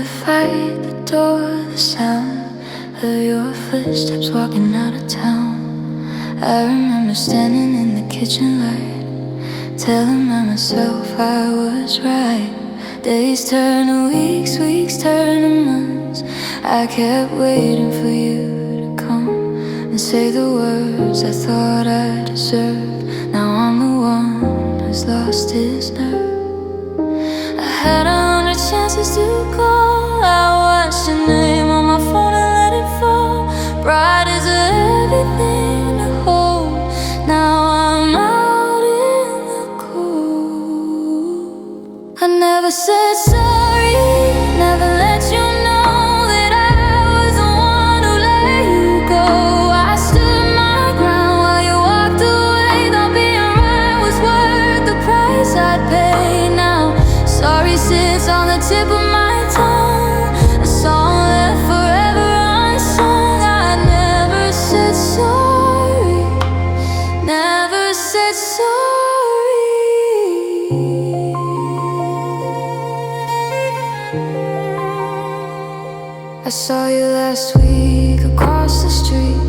to fight the door, the sound of your footsteps walking out of town. I remember standing in the kitchen light, telling myself I was right. Days turn to weeks, weeks turn to months. I kept waiting for you to come and say the words I thought I deserved. Now I'm the one who's lost his nerve. I had 100 chances to call. I watched your name on my phone and let it fall. Pride is everything to hold. Now I'm out in the cold. I never said sorry, never let you know that I was the one who let you go. I stood my ground while you walked away. Thought being right was worth the price I'd pay. Now sorry sits on the tip of my tongue, a song left forever unsung. I never said sorry, never said sorry. I saw you last week across the street.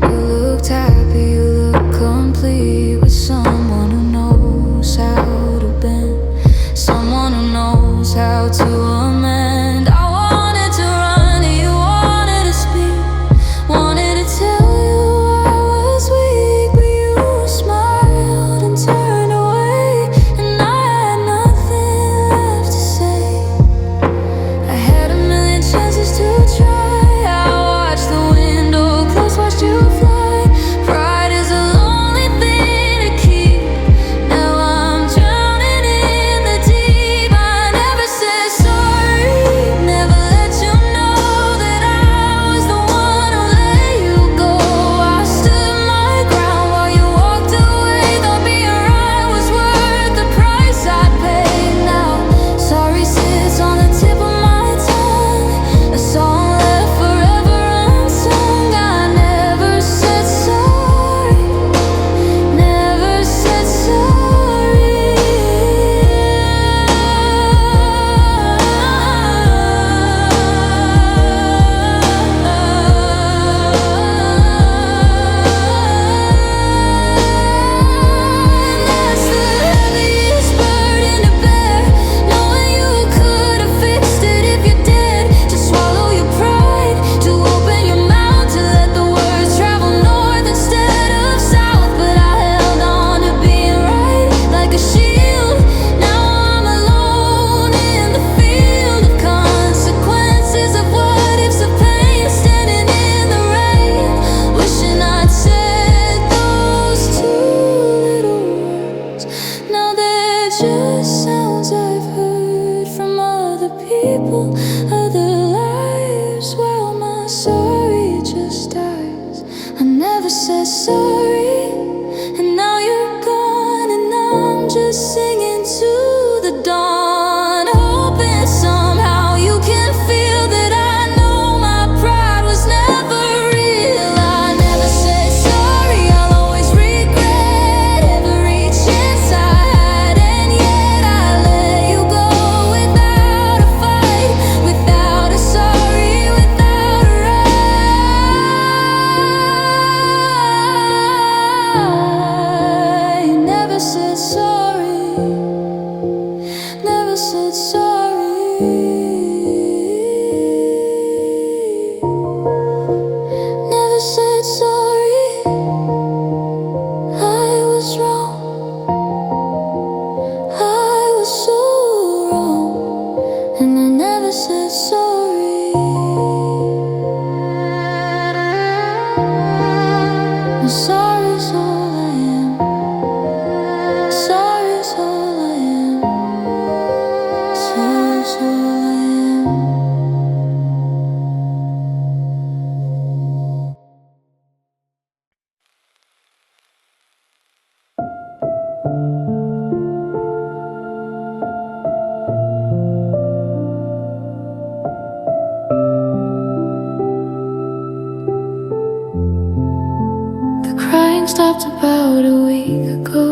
You looked happy, you looked complete, with someone who knows how to bend, someone who knows how to amend. I wanted to run and you wanted to speak, wanted to tell you I was weak, but you smiled and turned away, and I had nothing left to say. I had a million chances to try. I watched the window close, watched you fly. Pride is a lonely thing to keep. Now I'm drowning in the deep. I never said sorry, never let you know that I was the one who let you go. I stood my ground while you walked away. Thought being right was worth the price I'd pay. Now sorry sits on the tip of my tongue, a song left forever unsung. I never said sorry, never said sorry. That's the heaviest burden to bear, knowing you could have fixed it if you did. Just swallow your pride, to open your mouth, to let the words travel north instead of south. But I held on to being right like a shield. Now I'm alone in the field of consequences, of what ifs, of pain, standing in the rain, wishing I'd said those two little words. Now they're just sounds I've heard from other people, other lives, while my sorry just dies. I never said sorry, and now you're gone, and I'm just singing to the dawn, hoping somehow you can feel that I know my pride was never real. I never said sorry, I'll always regret every chance I had, and yet I let you go without a fight, without a sorry, without a right. Never said sorry, never said sorry, never said sorry. I was wrong, I was so wrong, and I never said sorry. And sorry's all I am, sorry's all I am, sorry's all I am. The crying stopped about a week ago.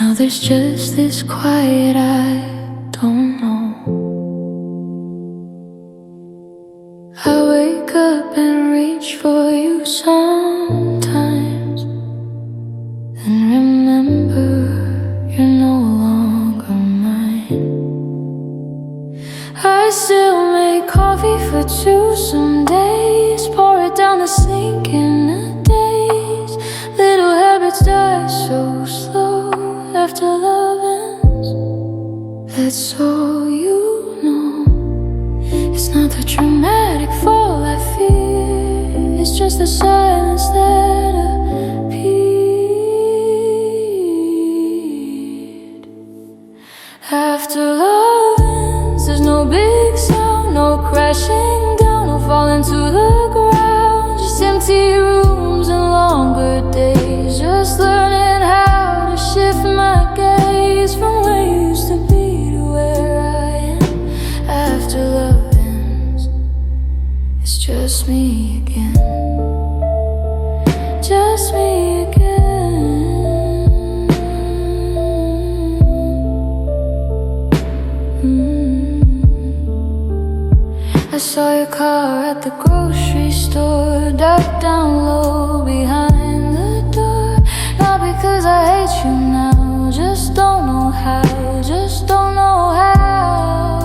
Now there's just this quiet, I don't know I still make coffee for two some days, pour it down the sink in a daze. Little habits die so slow after love ends. That's all you know. It's not the dramatic fall I fear, it's just the silence that appeared. After love ends, there's no big sound, no crashing down, no falling to the ground. Just empty rooms and longer days, just learning how to shift my gaze from where you used to be to where I am. After love ends, it's just me again. Just me again. I saw your car at the grocery store, ducked down low behind the door. Not because I hate you now, just don't know how, just don't know how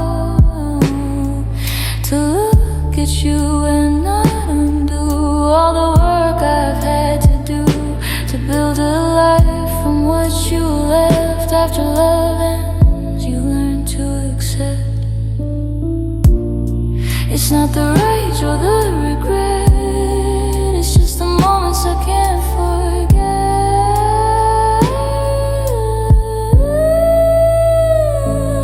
to look at you and not undo all the work I've had to do to build a life from what you left. After love ends, you learn to accept. It's not the rage or the regret, it's just the moments I can't forget.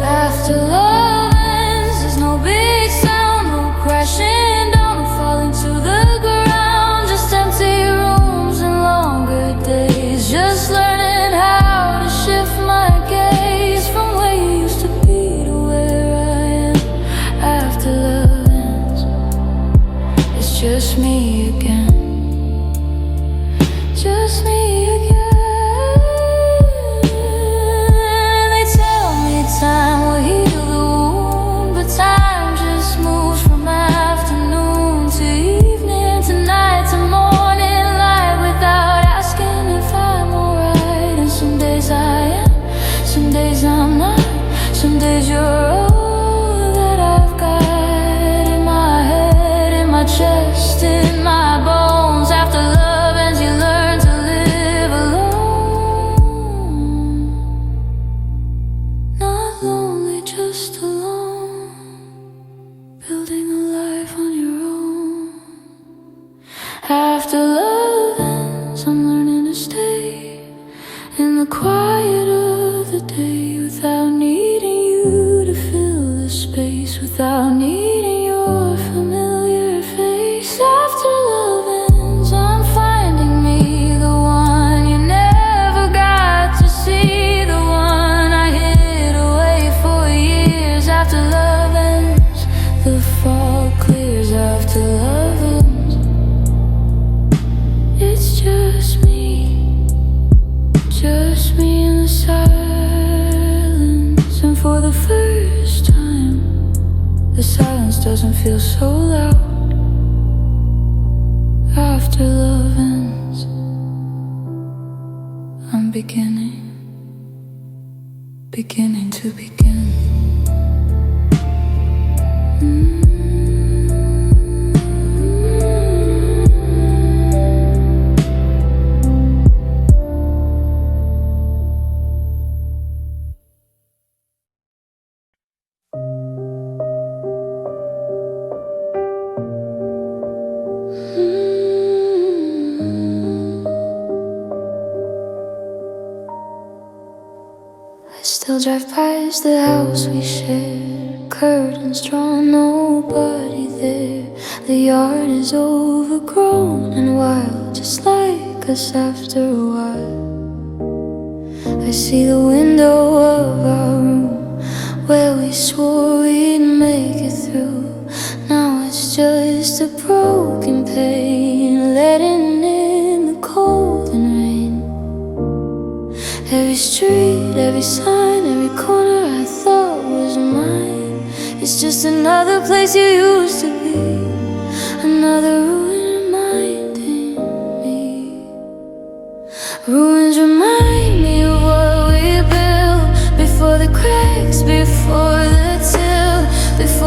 After love ends, there's no big sound, no crashing down, no falling to the ground. Just empty rooms and longer days, just learning how to shift my gaze from where you used to be to where I am. After love, just me again. Just me again. They tell me time will heal the wound, but time just moves from afternoon to evening to night to morning light without asking if I'm alright. And some days I am, some days I'm not. Some days you're all that I've got in my head, in my chest, in my bones. After love ends, you learn to live alone. Not lonely, just alone, building a life on your own. After love ends, I'm learning to stay in the quiet of the day without needing you to fill the space, without needing your familiar face. After love ends, I'm finding me, the one you never got to see, the one I hid away for years. After love ends, the fog clears. After love ends, it's just me in the silence. And for the first time, the silence doesn't feel so loud. After love ends, I'm beginning to begin. I still drive past the house we share, curtains drawn, nobody there. The yard is overgrown and wild, just like us after a while. I see the window of our room where we swore we'd make it through. Now it's just a broken pane, letting in the cold and rain. Every street, every sign, every corner I thought was mine, it's just another place you used to be, another ruin reminding me. Ruins remind me of what we built, before the cracks, before the till, before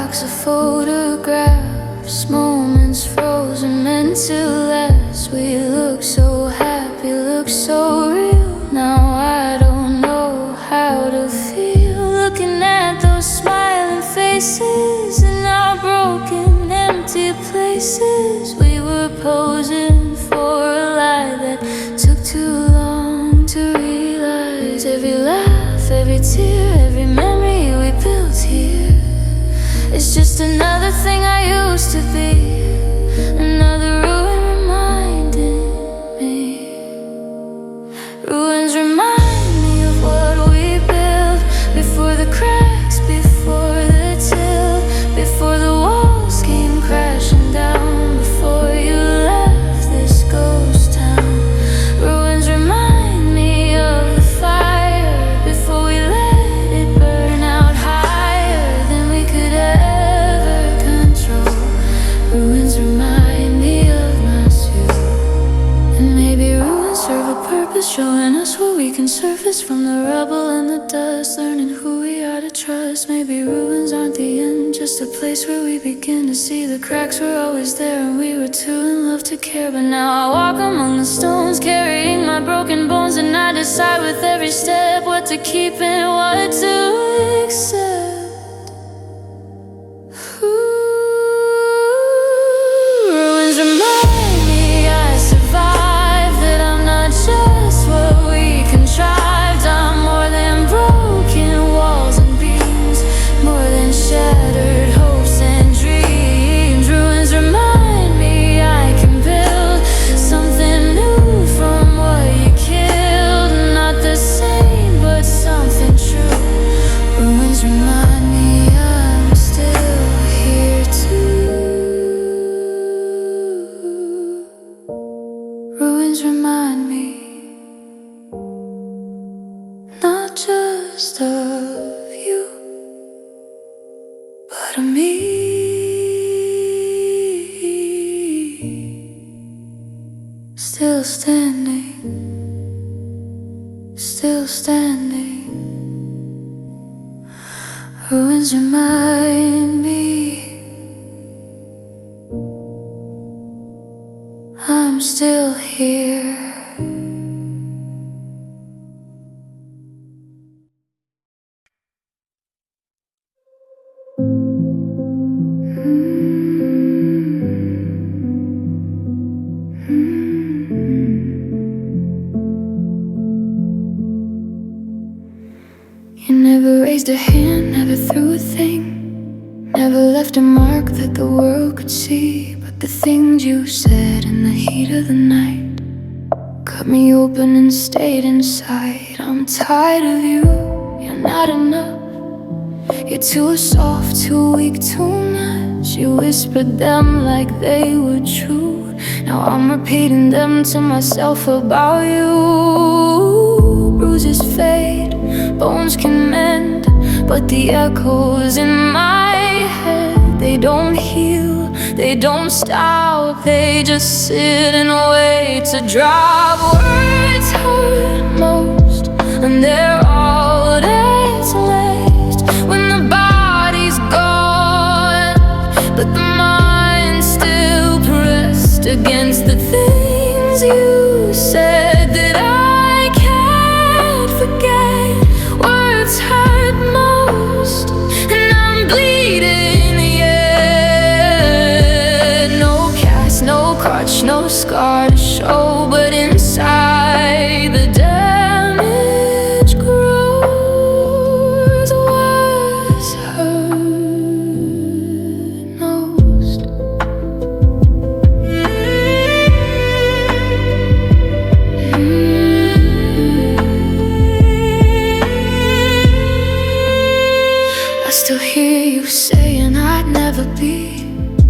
box of photographs, moments frozen, meant to last. We look so happy, look so real. Now I don't know how to feel, looking at those smiling faces in our broken, empty places. We were posing for a lie that took too long to realize. Every laugh, every tear, every memory we built here, it's just another thing I used to be, another ruin reminding me. Ruins remind me of what we built, before the cracks, before the tilt, before the walls came crashing down, before you left this ghost town. Ruins remind me of the fire, before we let it burn out higher than we could ever control. Ruins remind me of us, you. And maybe ruins serve a purpose, showing us where we can surface from the rubble and the dust, learning who we are to trust. Maybe ruins aren't the end, just a place where we begin to see the cracks were always there, and we were too in love to care. But now I walk among the stones, carrying my broken bones, and I decide with every step what to keep and what to accept. Ruins remind me I survived, that I'm not just what we contrived. I'm more than broken walls and beams, more than shattered hopes and dreams. Ruins remind me I can build something new from what you killed, not the same but something true. Ruins remind me I'm still here too. Ruins remind me not just of you, but of me. Still standing, still standing. Ruins remind me I'm still here. You never raised a hand, never threw a thing, never left a mark that the world could see. But the things you said in the heat of the night cut me open and stayed inside. I'm tired of you, you're not enough. You're too soft, too weak, too much. You whispered them like they were true. Now I'm repeating them to myself about you. Bruises fade, bones can mend, but the echoes in my head, they don't heal, they don't stop. They just sit and wait to drop. Words hurt most, and they're all that's left when the body's gone, but the mind's still pressed against the things you said that I can't forget. Words hurt most, and I'm bleeding yet. No cast, no crutch, no scar to show, but inside the damage grows. Words hurt most. I still hear you saying I'd never be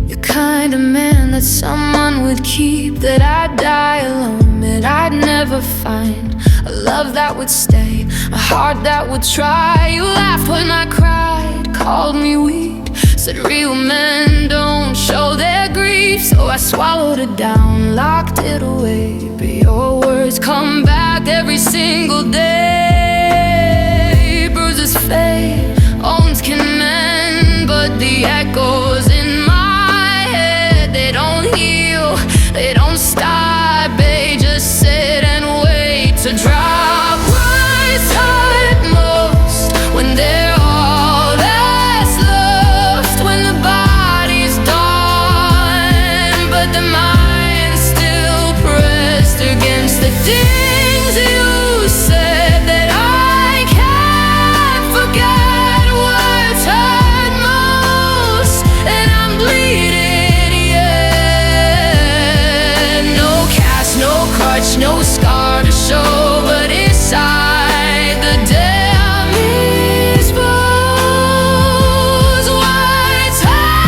the kind of man that someone would keep, that I'd die alone, that I'd never find a love that would stay, a heart that would try. You laughed when I cried, called me weak, said real men don't show their grief. So I swallowed it down, locked it away, but your words come back every single day. Bruises fade, wounds can mend, but the echo things you said that I can't forget. Words hurt most, and I'm bleeding, yeah. No cast, no crutch, no scar to show, but inside the dam is exposed. Words hurt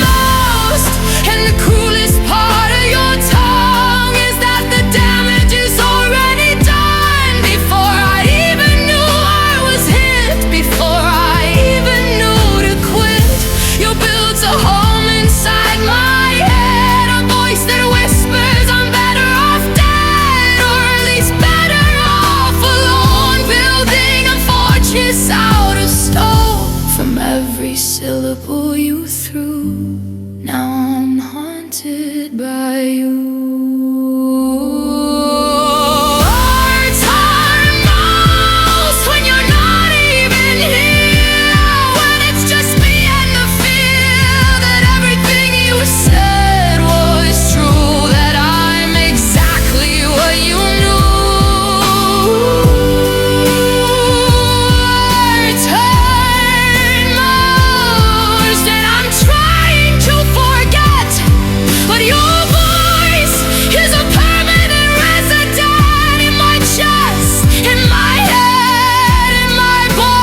most, and the cruelest part of your tongue is that the damage is already done. Before I even knew I was hit, before I even knew to quit, you built a home inside my head, a voice that whispers I'm better off dead, or at least better off alone, building a fortress out of stone. From every syllable you threw, now I'm haunted by you. Words hurt most when you're not even here, when it's just me and the fear that everything you said was true, that I'm exactly what you knew. Words hurt most, and I'm trying to forget, but your voice is a permanent resident in my chest, in my head, in my bones.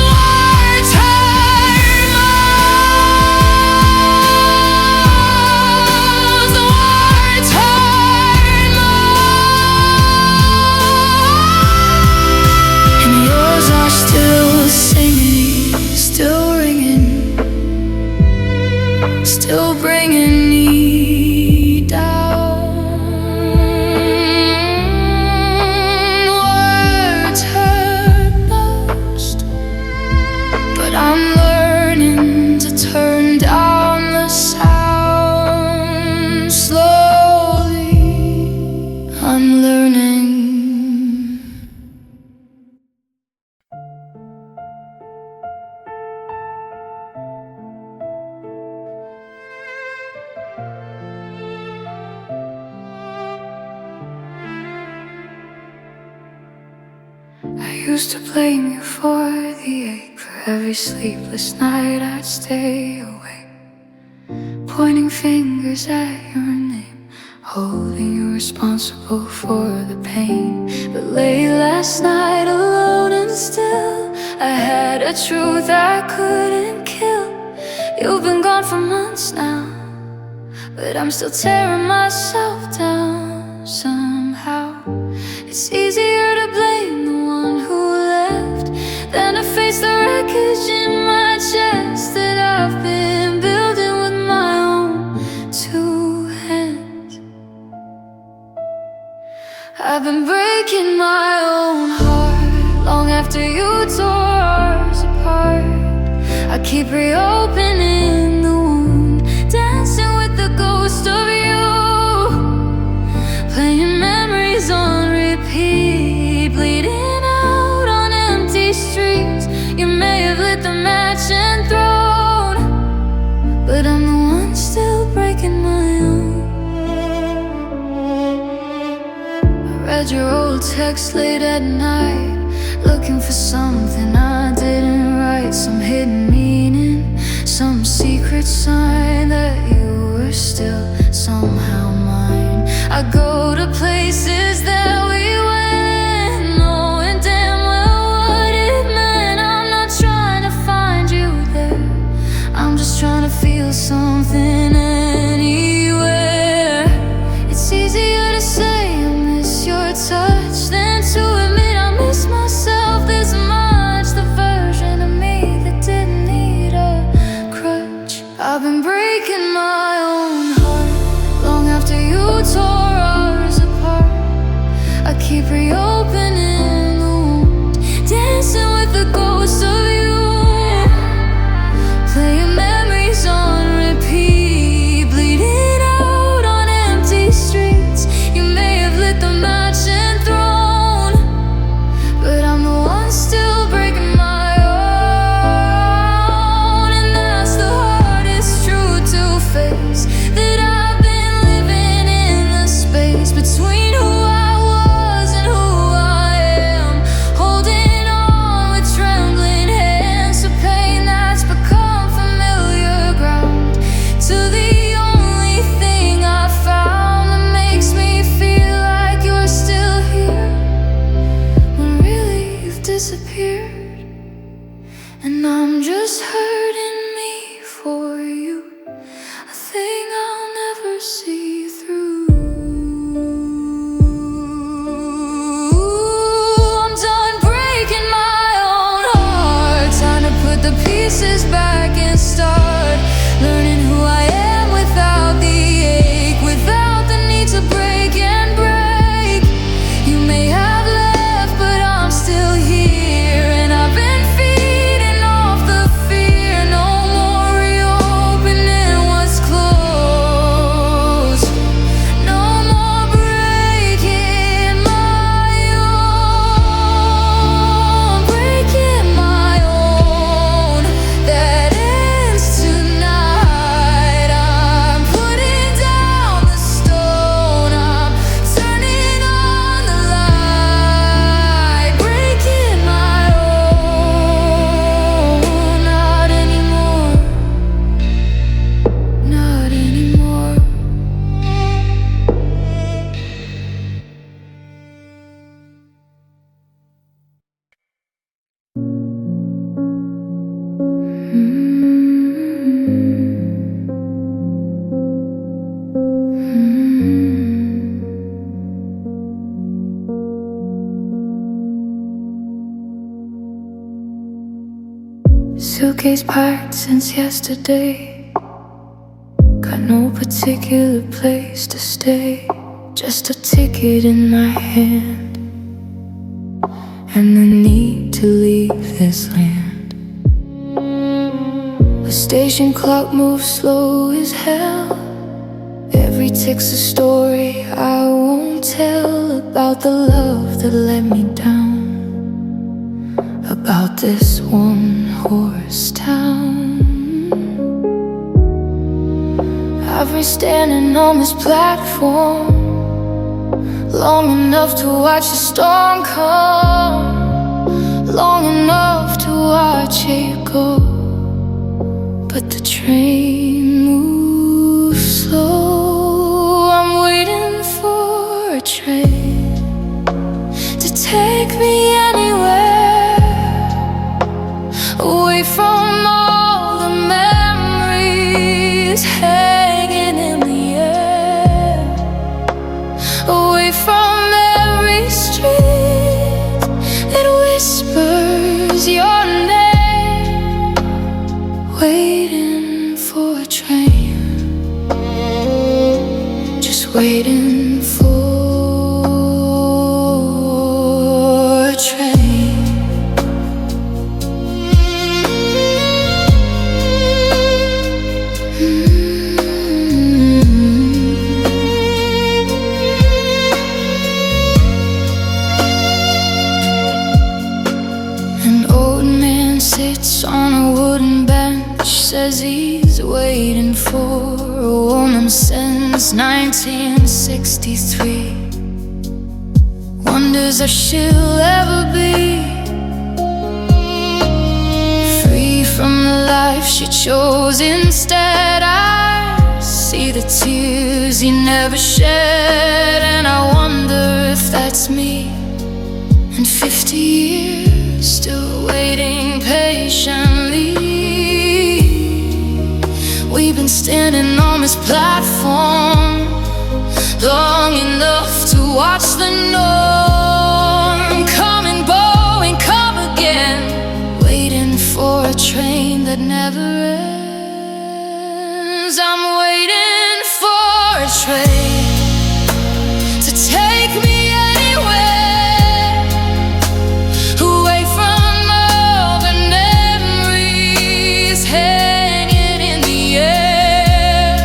Words hurt most. Words hurt most. And yours are still singing, still ringing, still bringing me down. Words hurt most, but I'm learning to turn down the sound slowly. I'm learning. I used to blame you for the ache, for every sleepless night I'd stay awake, pointing fingers at your name, holding you responsible for the pain. But late last night, alone and still, I had a truth I couldn't kill. You've been gone for months now, but I'm still tearing myself down somehow. It's easier to blame the one who left than to face the wreckage in my chest that I've been building with my own two hands. I've been breaking my own heart long after you tore ours apart. I keep reopening the wound, dancing with the ghost of you, playing memories on repeat, bleeding out on empty streets. You may have lit the match and thrown, but I'm the one still breaking my own. I read your old text late at night, looking for something I didn't write, some hidden meaning, some secret sign that you were still somehow mine. I go to places that we went, knowing damn well what it meant. I'm not trying to find you there, I'm just trying to feel something anywhere. It's easier to say I miss your touch than to admit I miss myself this much, the version of me that didn't need a crutch. I've been breaking my own heart long after you tore ours apart. disappeared, and I'm just hurting me for you, a thing I'll never see through. I'm done breaking my own heart, time to put the pieces back and start learning who I am without the ache, without the need to break and break. You may have left, but I'm still here, and I've been feeding off the fear. No more reopening what's closed, no more breaking my own, breaking my own. That ends tonight. I'm putting down the stone, I'm turning on the light, breaking my own. Not anymore, not anymore. Suitcase packed since yesterday, got no particular place to stay, just a ticket in my hand and the need to leave this land. The station clock moves slow as hell, every tick's a story I won't tell, about the love that let me down, about this one-horse town. I've been standing on this platform long enough to watch the storm come, long enough to watch it go, but the train moves slow. I'm waiting for a train to take me anywhere, away from all the memories hanging in the air, away from every street that whispers your name, waiting for a train, just waiting for a train. An old man sits on a wooden bench, says he's waiting for a woman since 1963. Wonders if she'll ever be free from the life she chose instead. I see the tears he never shed, and I wonder if that's me in 50 years, still waiting patiently. We've been standing on this platform long enough to watch the norm come and go and come again, waiting for a train that never ends. I'm waiting for a train to take me anywhere, away from all the memories hanging in the air,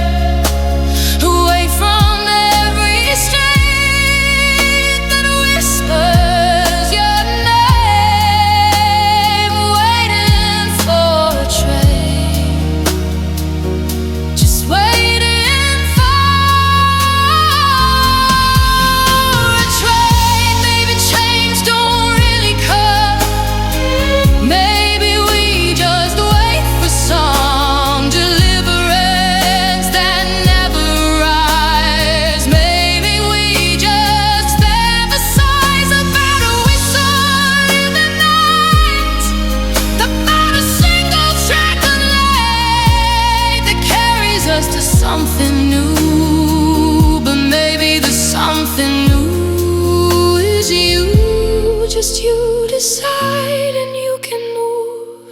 away from every street that ride and you can move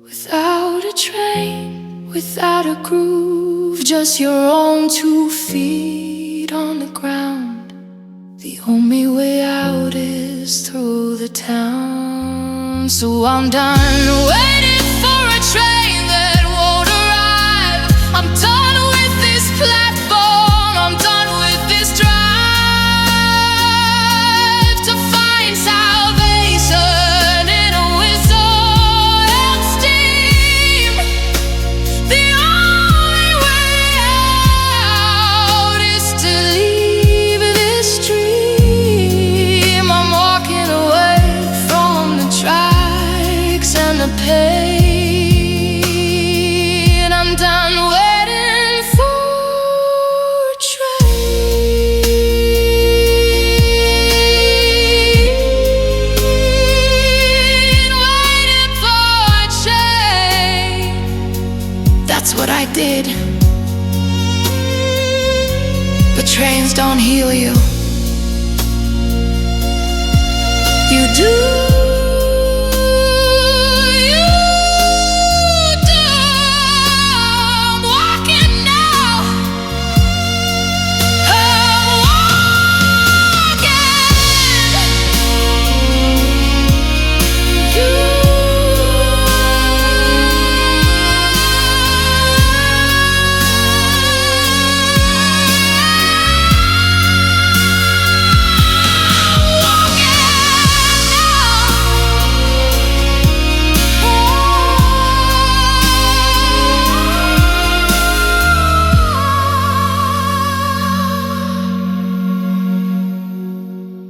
without a train, without a groove, just your own 2 feet on the ground. The only way out is through the town. So I'm done waiting for a train that won't arrive. I'm done with this platform, I'm done with this drive to find salvation in a whistle and steam. The only way out is to leave this dream. I'm walking away from the tracks and the pain. I'm done waiting for a train, waiting for a change. That's what I did. But trains don't heal you. You do. You do. I'm walking now. I'm walking.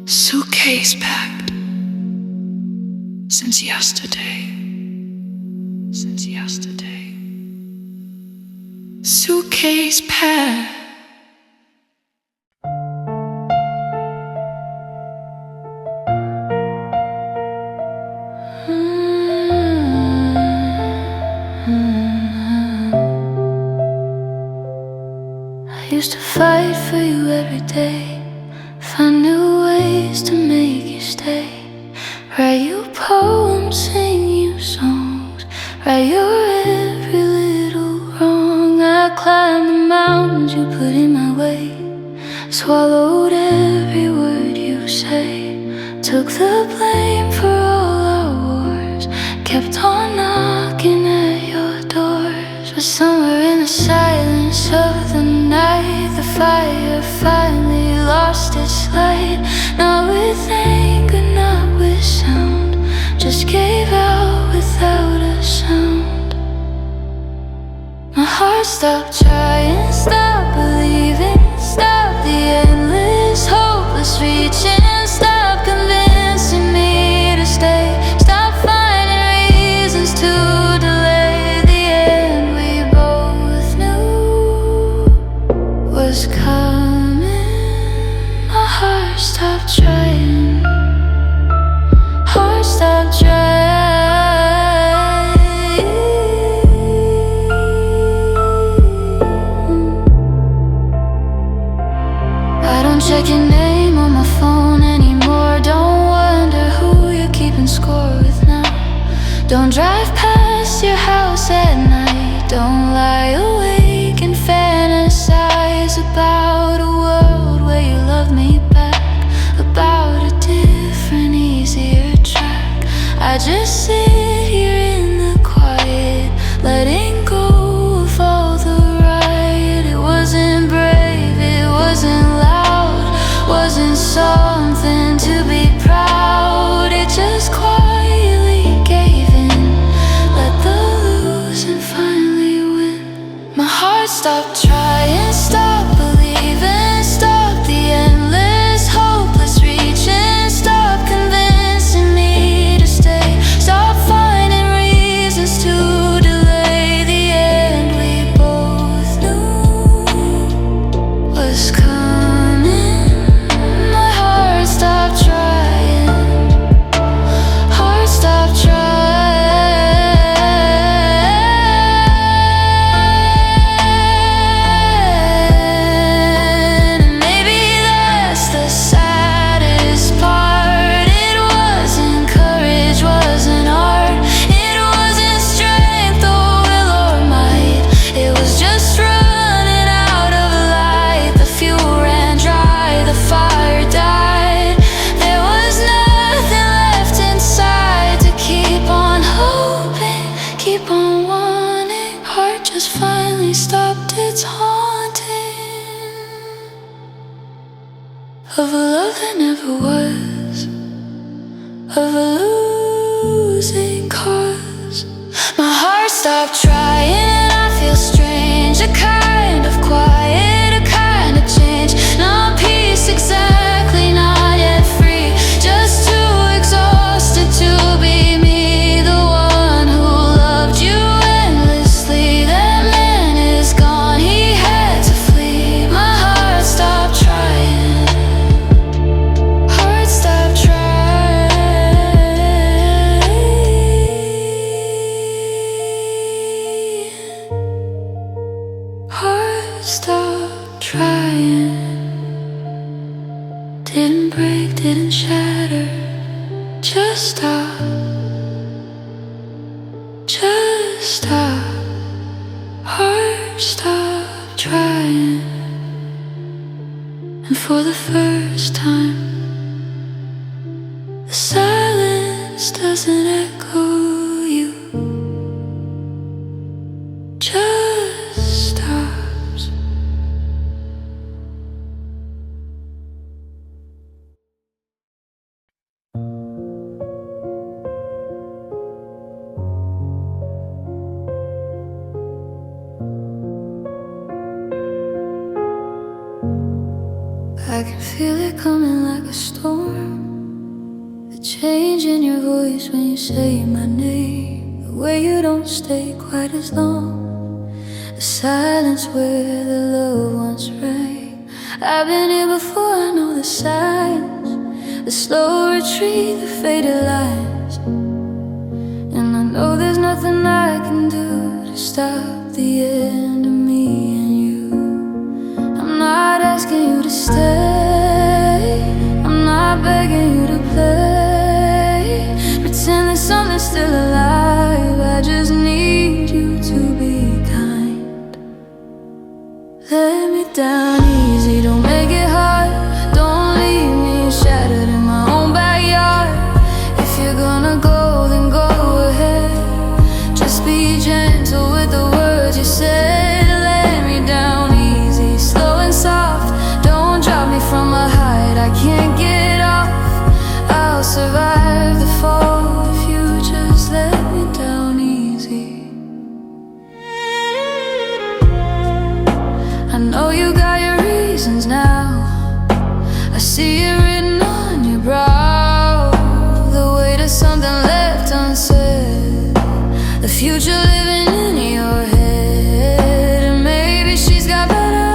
Suitcase packed since yesterday. Since yesterday. Suitcase packed. I used to fight for you every day, find new ways to make you stay. Write you poems, sing you songs, write your every little wrong. I climbed the mountains you put in my way, swallowed every word you say, took the blame for all our wars, kept on knocking at your doors. But somewhere in the silence of the night, the fire finally lost its light. Not with anger, not with sound, just gave out without a sound. My heart stopped trying, stopped believing, stopped the endless, hopeless reaching, stopped convincing me to stay, stopped finding reasons to delay the end we both knew was coming. My heart stopped trying, heart stopped trying. I don't check your name on my phone anymore, don't wonder who you're keeping score with now. Don't drive past your house at night, don't lie awake and fantasize about a world where you love me back, about a different, easier track. I just sit here in the quiet, letting go of all the riot. It wasn't brave, it wasn't loud, wasn't something to be proud. It just quietly gave in, let the lose and finally win. My heart stopped trying, stopped believing, stopped the endless, hopeless reaching, stopped convincing me to stay, stopped of a losing cause. My heart stopped trying and I feel strange, a kind of quiet, a kind of change. Not peace exactly, not yet free, just too exhausted to be me, the one who loved you endlessly. That man is gone, he had to flee. My heart stopped trying, heart stopped trying, heart stopped trying. Didn't break, didn't shatter, just stop, just stop. Heart stopped trying. And for the first time, the silence doesn't echo you, just stops. I can feel it coming like a storm, the change in your voice when you say my name, the way you don't stay quite as long, the silence where the love once rang. I've been here before, I know the signs, the slow retreat, the faded lines. And I know there's nothing I can do to stop the end of me and you. I'm not asking you to stay, I'm not begging you to play, pretend there's something still alive. I just need you to be kind. Let me down easy, don't make it hard. Don't leave me shattered in my own backyard. If you're gonna go, then go ahead. Just be gentle with the words you said. Let me down easy, slow and soft. Don't drop me from a height I can't get off. I'll survive the fall if you just let me down easy. I know you got your reasons now, I see it written on your brow, the weight of something left unsaid, the future living in your head. And maybe she's got better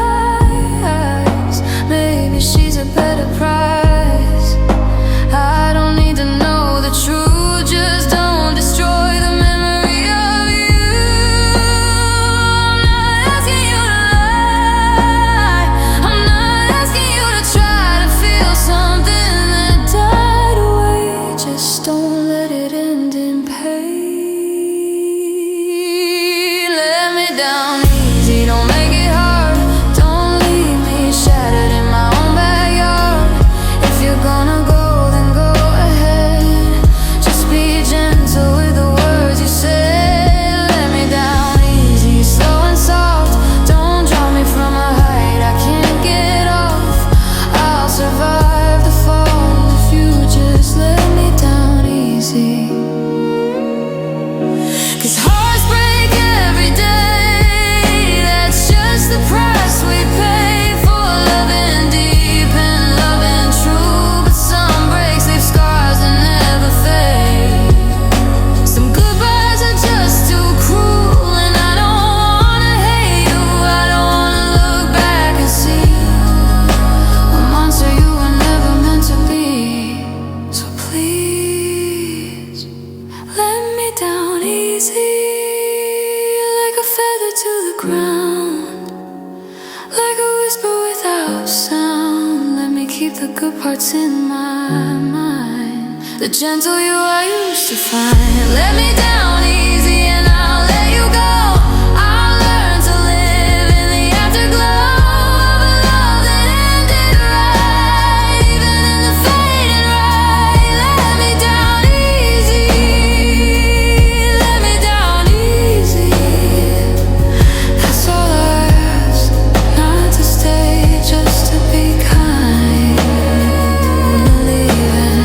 eyes, maybe she's a better price. I don't need to know the truth, just don't destroy the memory of you. I'm not asking you to lie, I'm not asking you to try to feel something that died away. Just don't let it end in pain. Let me down easy, don't make it hard. Don't leave me shattered in my own backyard. If you're gonna go, then go ahead. Just be gentle with the words you say. Let me down easy, slow and soft. Don't drop me from a height I can't get off. I'll survive the fall if you just let me down easy. 'Cause hearts break every day, that's just the price we pay for loving deep and loving true. But some breaks leave scars and never fade. Some goodbyes are just too cruel, and I don't wanna hate you, I don't wanna look back and see a monster you were never meant to be. So please, let me down easy, like a feather to the ground, like a whisper without sound. Let me keep the good parts in my mind, the gentle you I used to find. Let me down easy and I'll let you go. I'll learn to live in the afterglow of a love that ended right, even in the fading right. Let me down easy, let me down easy. That's all I ask, not to stay, just to be kind. When you're leaving,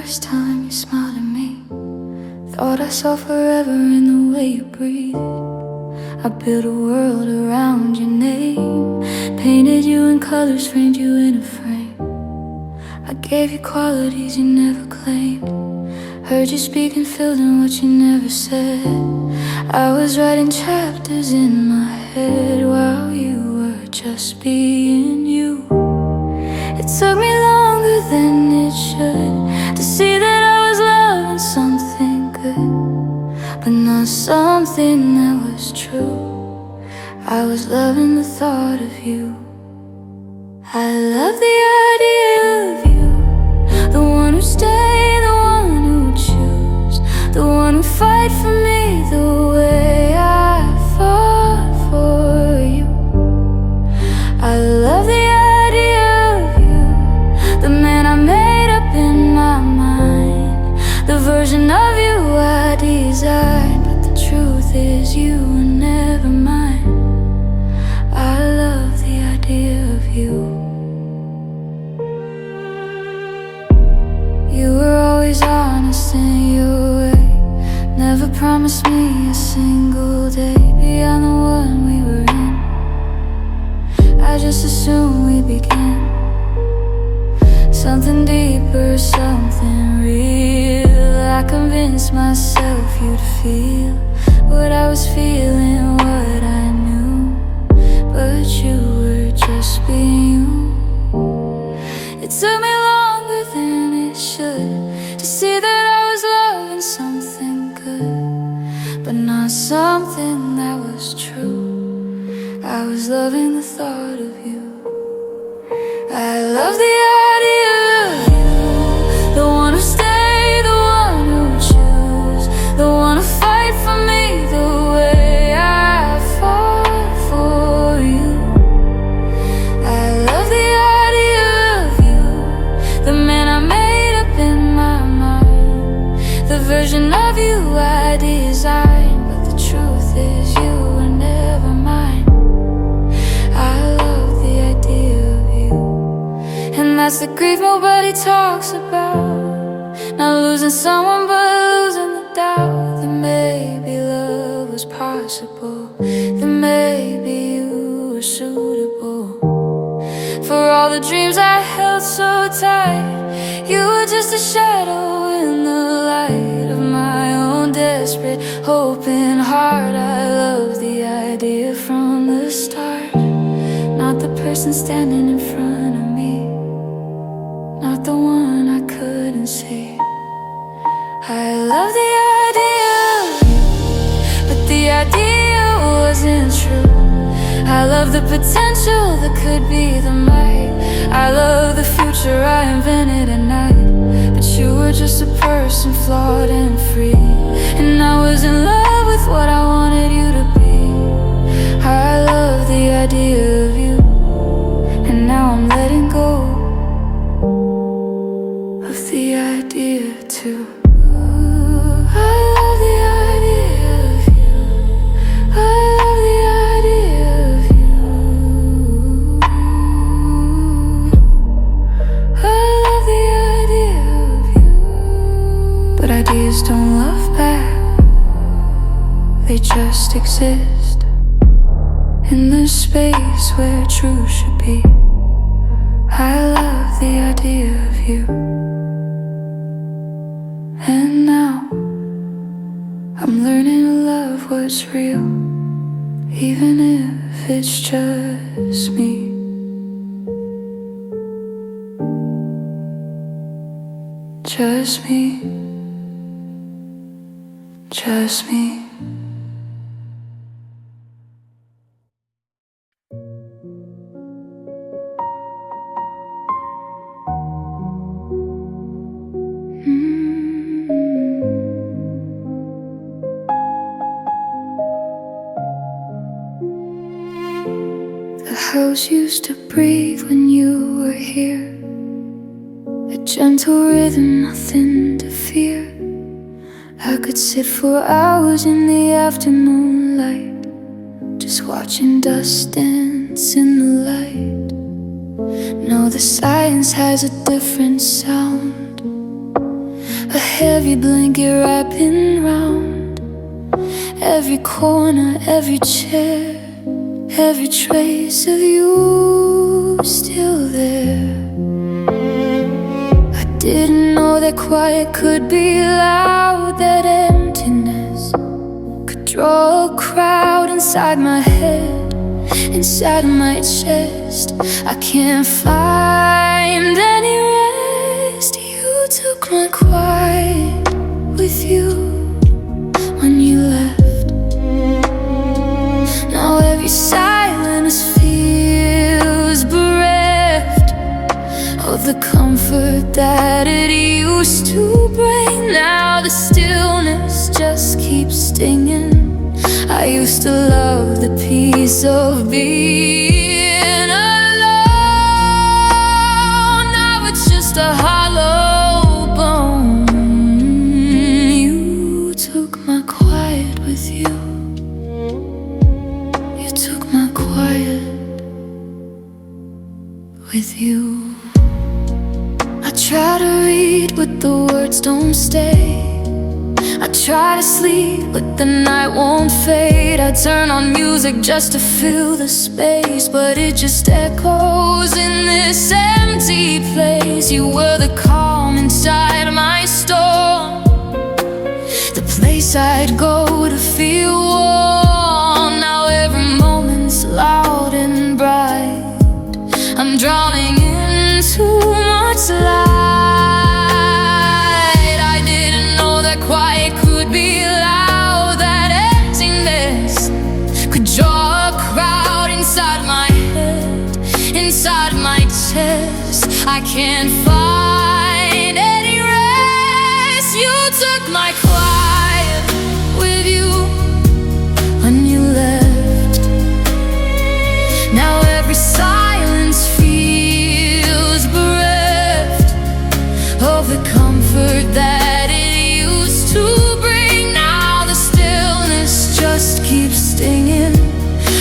first time you smiled at me. Thought I saw forever in the way you breathed. I built a world around your name, painted you in colors, framed you in a frame. I gave you qualities you never claimed, heard you speak and filled in what you never said. I was writing chapters in my head while you were just being you. It took me longer than it should to see that I was loving something good, but not something that was true. I was loving the thought of you. I love the idea of you, the one who stay, the one who choose, the one who fight for me the way I fought for you. I love the idea of you, the man I made up in my mind, the version of you I designed, but the truth is you were never mine. I love the idea of you. You were always honest in your way, never promised me a single day beyond the one we were in. I just assumed we began something deeper, something real. I convinced myself you'd feel what I was feeling, what I knew, but you were just being you. It took me longer than it should to see that I was loving something good, but not something that was true. I was loving the thought of you. I love the idea of you, the one who stay, the one who choose, the one who fight for me the way I fought for you. I love the idea of you, the man I made up in my mind, the version of you I designed, but the truth is you were never mine. I love the idea of you, and that's the grief nobody talks about. Not losing someone but losing the doubt that maybe love was possible, that maybe you were suitable for all the dreams I held so tight. You were just a shadow in the light of my own desperate, hoping heart. I love the idea from the start, not the person standing in front of me, not the one I couldn't see. I love the idea of you, but the idea wasn't true. I love the potential that could be the might. I love the future I invented at night, but you were just a person flawed and free, and I was in love with what I wanted you to be. I love the idea of you, and now I'm letting go of the idea too. I love the idea of you, I love the idea of you, I love the idea of you. But ideas don't love back, they just exist in the space where truth should be. I love the idea of you, and now I'm learning to love what's real, even if it's just me. Just me, just me. The house used to breathe when you were here, a gentle rhythm, nothing to fear. I could sit for hours in the afternoon light, just watching dust dance in the light. No, the silence has a different sound. a heavy blanket wrapping round every corner, every chair, every trace of you still there. I didn't know that quiet could be loud, that emptiness could draw a crowd inside my head, inside my chest. I can't find any rest. You took my quiet with you when you left. Now every silence feels bereft of the comfort that it used to bring. Now the stillness just keeps stinging. I used to love the peace of being alone. Now it's just a hollow bone. You took my quiet with you. You took my quiet with you. I try to read, but the words don't stay. I try to sleep, but the night won't fade. I turn on music just to fill the space, but it just echoes in this empty place. You were the calm inside my storm, the place I'd go to feel warm. Now every moment's loud and bright. I'm drowning in too much light. Quiet could be loud, that emptiness could draw a crowd inside my head, inside my chest. I can't find any rest. You took my quiet with you when you left. Now every silence feels bereft of the comfort that to bring. Now the stillness just keeps stinging.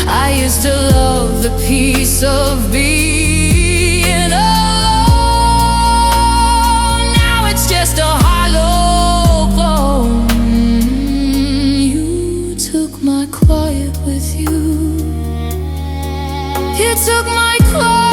I used to love the peace of being alone. Now it's just a hollow bone. You took my quiet with you. You took my quiet.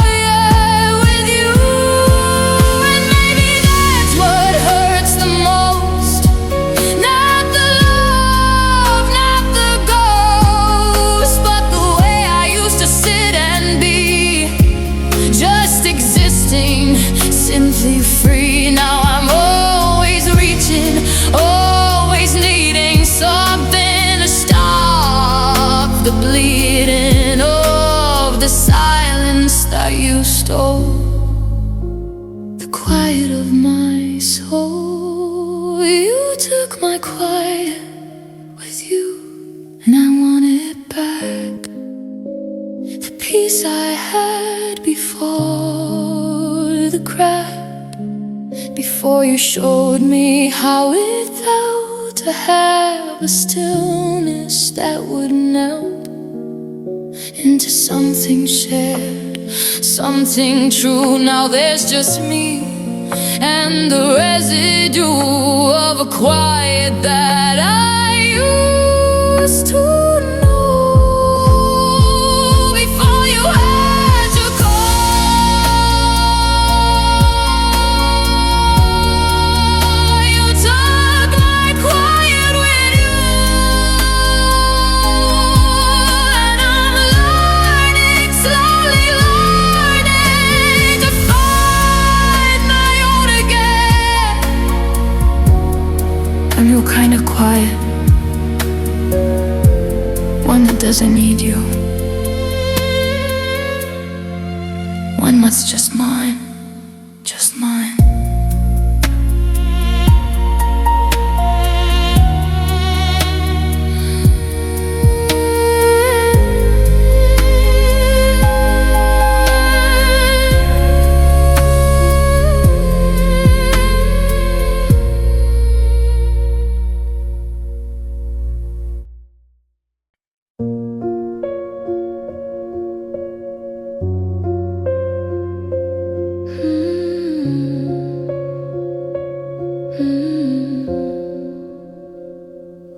Simply free. Now I'm always reaching, always needing something to stop the bleeding of the silence that you stole, the quiet of my soul. You took my quiet with you, and I want it back, the peace I had before the crack, before you showed me how it felt to have a stillness that would melt into something shared, something true. Now there's just me and the residue of a quiet that I used to know. I'm your kind of quiet, one that doesn't need you, one that's just mine, just mine.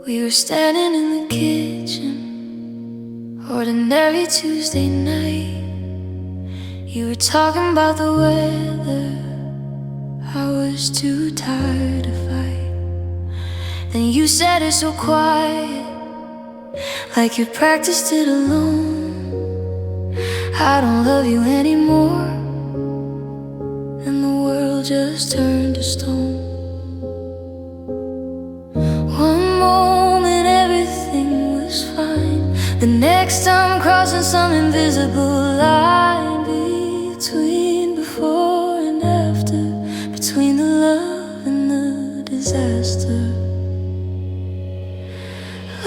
We were standing in the kitchen, ordinary Tuesday night. You were talking about the weather, I was too tired to fight. Then you said it so quiet, like you practiced it alone. I don't love you anymore, and the world just turned to stone. One moment everything was fine, the next I'm crossing some invisible line between before and after, between the love and the disaster.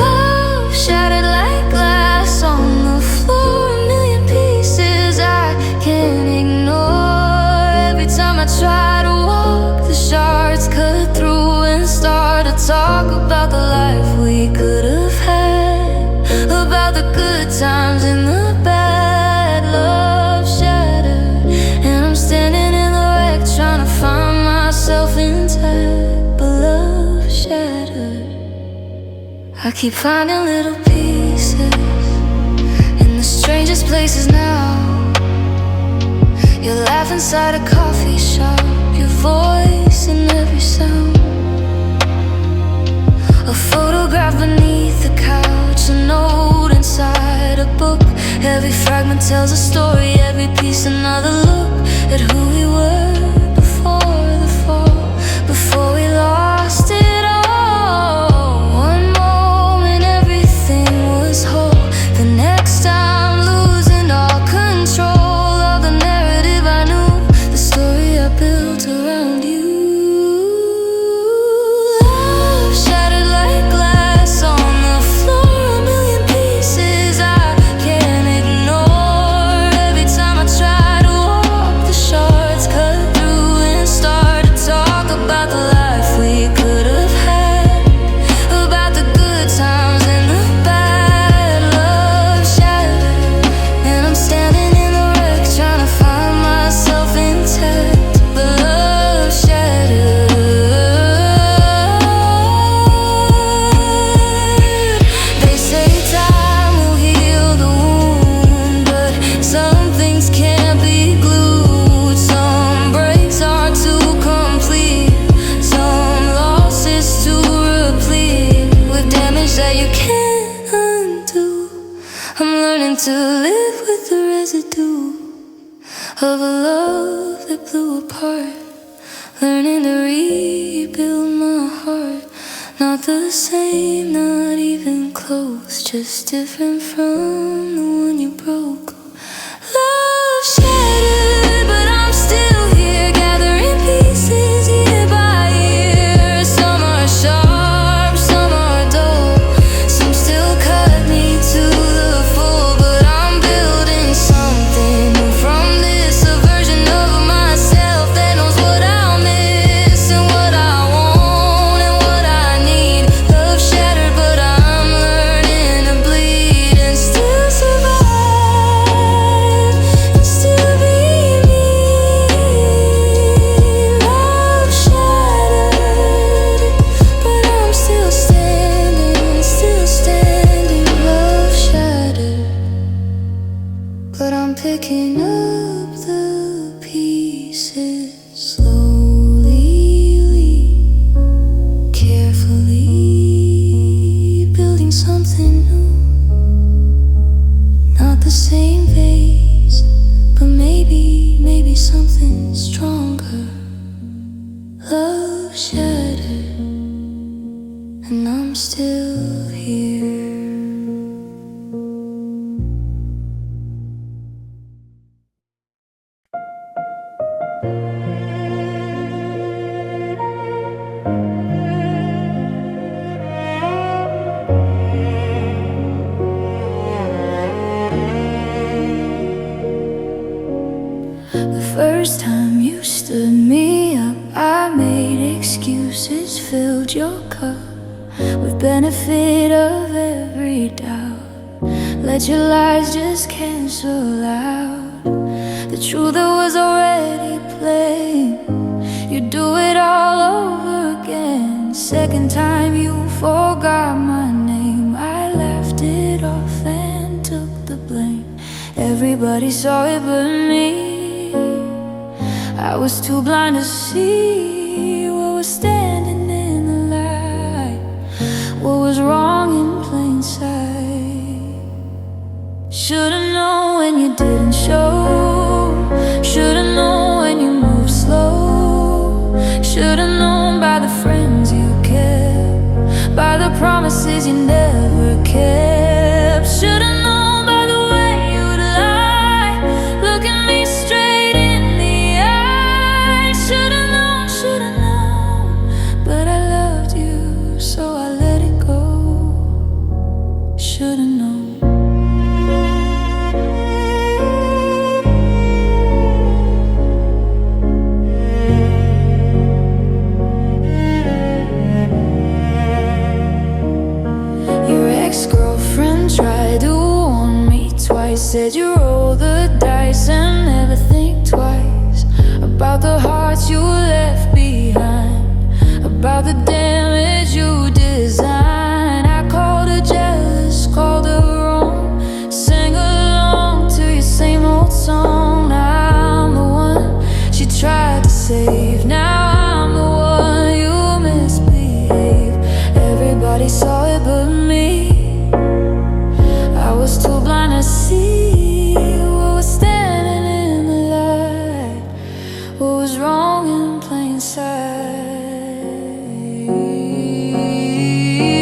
Love shattered like glass on the floor, a million pieces I can't ignore. Every time I try to walk, the shards cut through and start to talk about the life we could have had, about the good times and the bad. Love shattered, and I'm standing in the wreck trying to find myself intact. But love shattered, I keep finding little pieces in the strangest places now. Your laugh inside a coffee shop, your voice in every sound, a photograph beneath the couch, a note inside a book. Every fragment tells a story, every piece another look at who we were before the fall, before we lost it all. One moment everything was whole, the next I'm losing all control of the narrative I knew, the story I built around you. Love shattered like glass on the floor, a million pieces I can't ignore. Every time I try to walk, the shards cut through and start to talk about the life we could have had, about the good times and the bad. Love shattered, and I'm standing in the wreck trying to find myself intact. But love shattered, they say time will heal the wound, but some things can't be glued. Some breaks are too complete, some losses too replete, with damage that you can't undo. I'm learning to live with the residue of a love that blew apart, learning to rebuild my heart. Not the same, not even close, just different from the one you broke. Love shattered, but I'm still here, gathering pieces year by year. Some are sharp, some are dull, some still cut me to the full. But I'm building something new from this, a version of myself that knows what I'll miss and what I want and what I need. Love shattered, but I'm learning to bleed and still survive and still be me. Love shattered, but I'm still standing, still standing. Love shattered, but I'm picking up the pieces slowly, carefully, building something new. Not the same vase, but maybe something stronger. Love shattered, and I'm still here. The first time you stood me up, I made excuses, filled your cup with benefit of every doubt. Let your lies just cancel out the truth that was already plain. You do it all over again. Second time you forgot my name, I laughed it off and took the blame. Everybody saw it but me. I was too blind to see what was standing in the light, what was wrong in plain sight. Should've known when you didn't show. Should've known when you moved slow. Should've known by the friends you kept, by the promises you never kept. Should've known by the way you'd lie, looking me straight in the eye. Should've known, but I loved you, so I let it go. Should've known. Ex-girlfriend tried to warn me twice, said you roll the dice and never think twice about the hearts you left behind, about the damage you designed. I called her jealous, called her wrong, sang along to your same old song. Now I'm the one she tried to save. Now I'm the one you misbehave. Everybody saw it but me. I was too blind to see what was standing in the light, what was wrong in plain sight.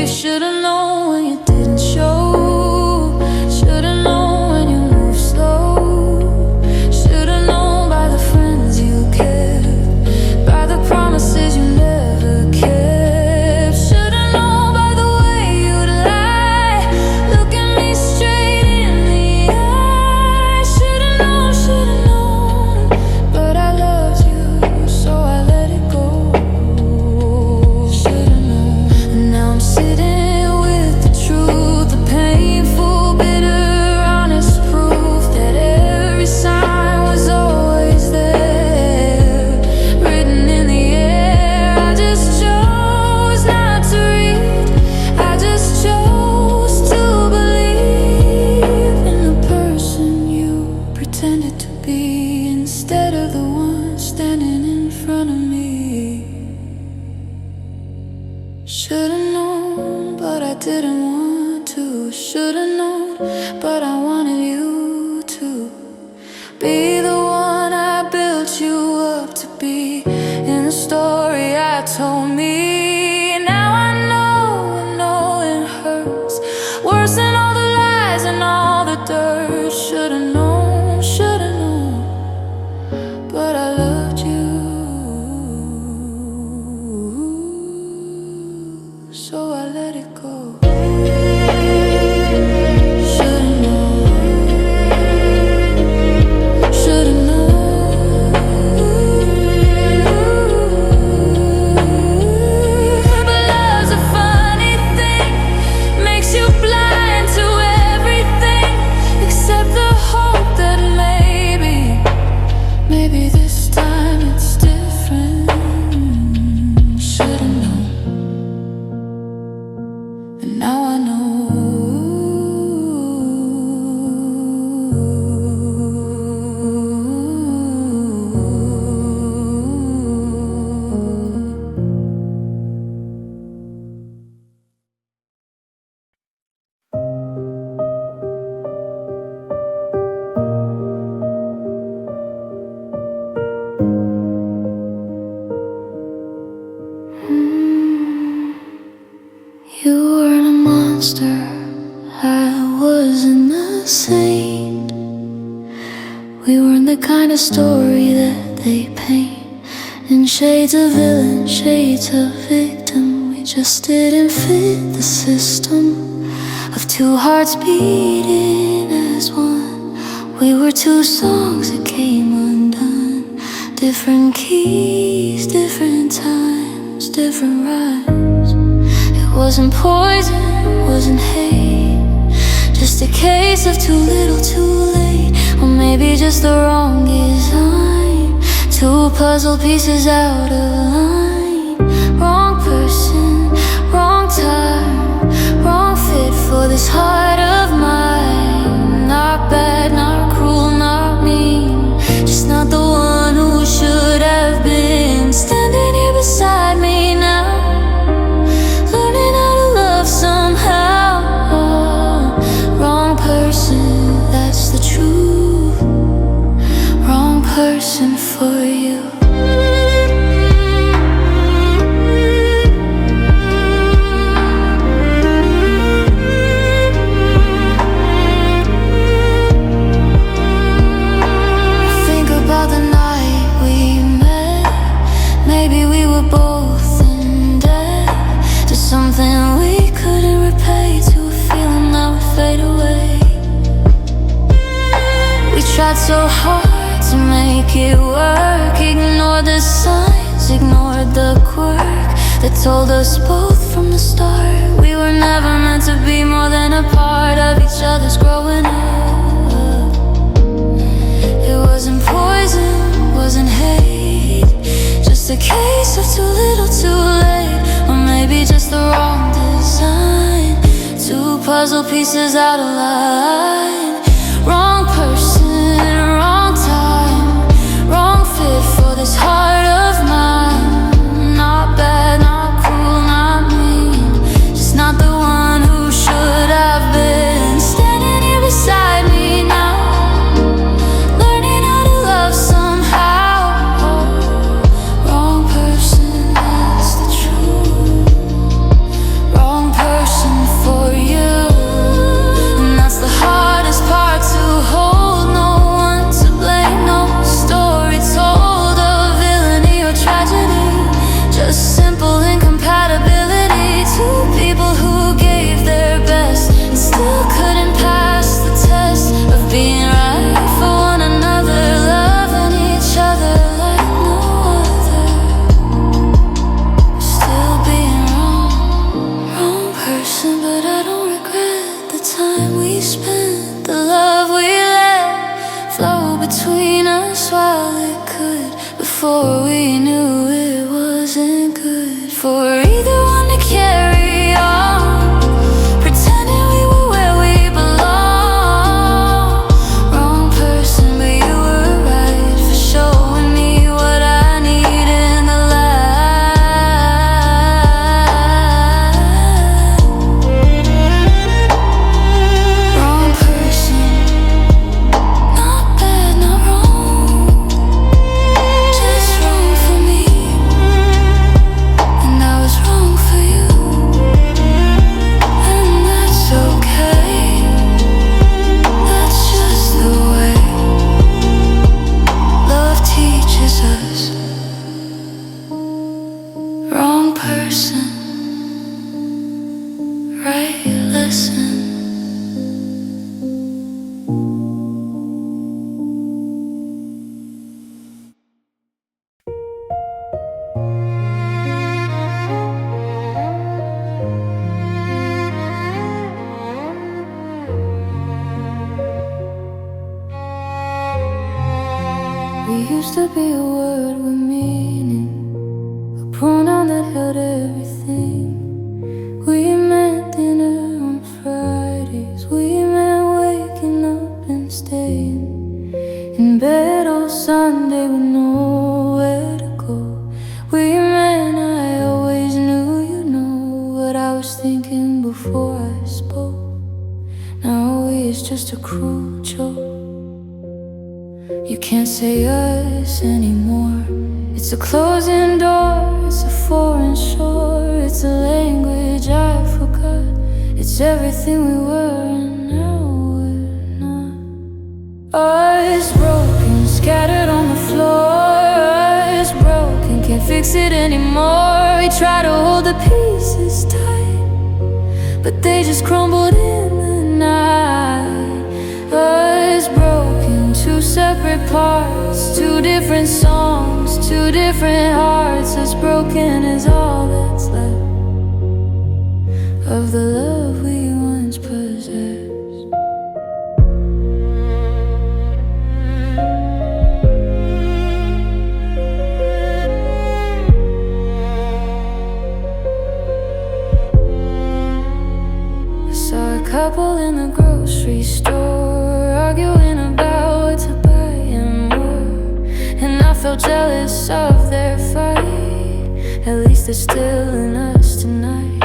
Should've known when you didn't show. Should've known when you moved slow. Should've known by the friends you kept, by the promises you never kept. Should've known by the way you'd lie, looking me straight in the eye. Should've known, but I loved you, so I let it go. Should've known. And now I'm sitting with the truth, the painful, bitter, honest proof that every sign was always there, written in the air. I just chose not to read. I just chose to believe in the person you pretended to be, instead of the one standing in front of me. Should've known, but I didn't want to. Should've known, but I wanted you to be the one I built you up to be, in the story I told me. Now I know it hurts worse than all the lies and all the dirt. Should've known, but I loved you, so I let it go. Should've known, should've known. But love's a funny thing, makes you blind to everything except the hope that maybe this time it's different. Should've known, and now I know. You weren't a monster, I wasn't a saint. We weren't the kind of story that they paint in shades of villain, shades of victim. We just didn't fit the system of two hearts beating as one. We were two songs that came undone, different keys, different times, different rhymes. It wasn't poison, wasn't hate, just a case of too little too late, or maybe just the wrong design, two puzzle pieces out of line. Wrong person, person, wrong time, wrong fit for this heart of mine. Not bad, not cruel, not mean, just not the one who should have been. Standing here beside me now, learning how to love somehow. Wrong person, that's the truth. Wrong person for you. Think about the night we met. Maybe we were both in debt to something we couldn't repay, to a feeling that would fade away. We tried so hard to make it work, ignored the signs, ignored the quirk that told us both from the start we were never meant to be more than a part of each other's growing up. It wasn't poison, wasn't hate, just a case of too little too late, or maybe just the wrong design. Two puzzle pieces out of line. Wrong person, wrong time, wrong fit for this heart of mine. Not bad, not cruel, not mean, just not the one who should have been. Standing here beside me now, learning how to love somehow. Wrong person, that's the truth. Wrong person for you, and that's the hardest part to hold. No one to blame, no story told of villainy or tragedy, just simple incompatibility. Two people who gave their best and still couldn't pass the test of being right for one another, loving each other like no other, still being wrong. Wrong person, but I don't regret the time we spent, the love we let flow between us while it could, before we knew it wasn't good for either one to carry on, pretending we were where we belong. Wrong person, but you were right for showing me what I need in the light. Wrong person, not bad, not wrong, just wrong for me, and I was wrong for you, and that's okay. That's just the way love teaches us. Wrong person, right lesson. We used to be a word with meaning, a pronoun that held everything. We meant dinner on Fridays, we meant waking up and staying in bed all Sunday with nowhere to go. We meant I always knew you know what I was thinking before I spoke. Now it's just a cruel joke. You can't say us anymore. It's a closing door, it's a foreign shore, it's a language I forgot. It's everything we were and now we're not. Us broken, scattered on the floor. Us broken, can't fix it anymore. We try to hold the pieces tight, but they just crumbled in the night. Us broken, two separate parts, two different songs, two different hearts. As broken as all that's left of the love we once possessed. couple in the grocery store, arguing about what to buy and more. And I felt jealous of their fight. At least they're still in us tonight.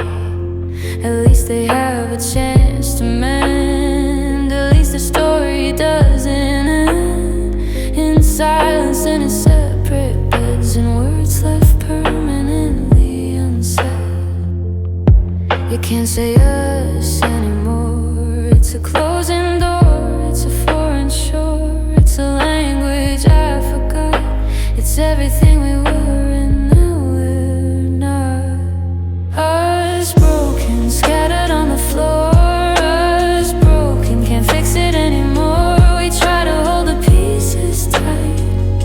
At least they have a chance to mend. At least the story doesn't end in silence and in separate beds, and words left permanently unsaid. You can't say us anymore. It's a closing door, it's a foreign shore. It's a language I forgot. It's everything we were and now we're not. Us broken, scattered on the floor. Us broken, can't fix it anymore. We try to hold the pieces tight,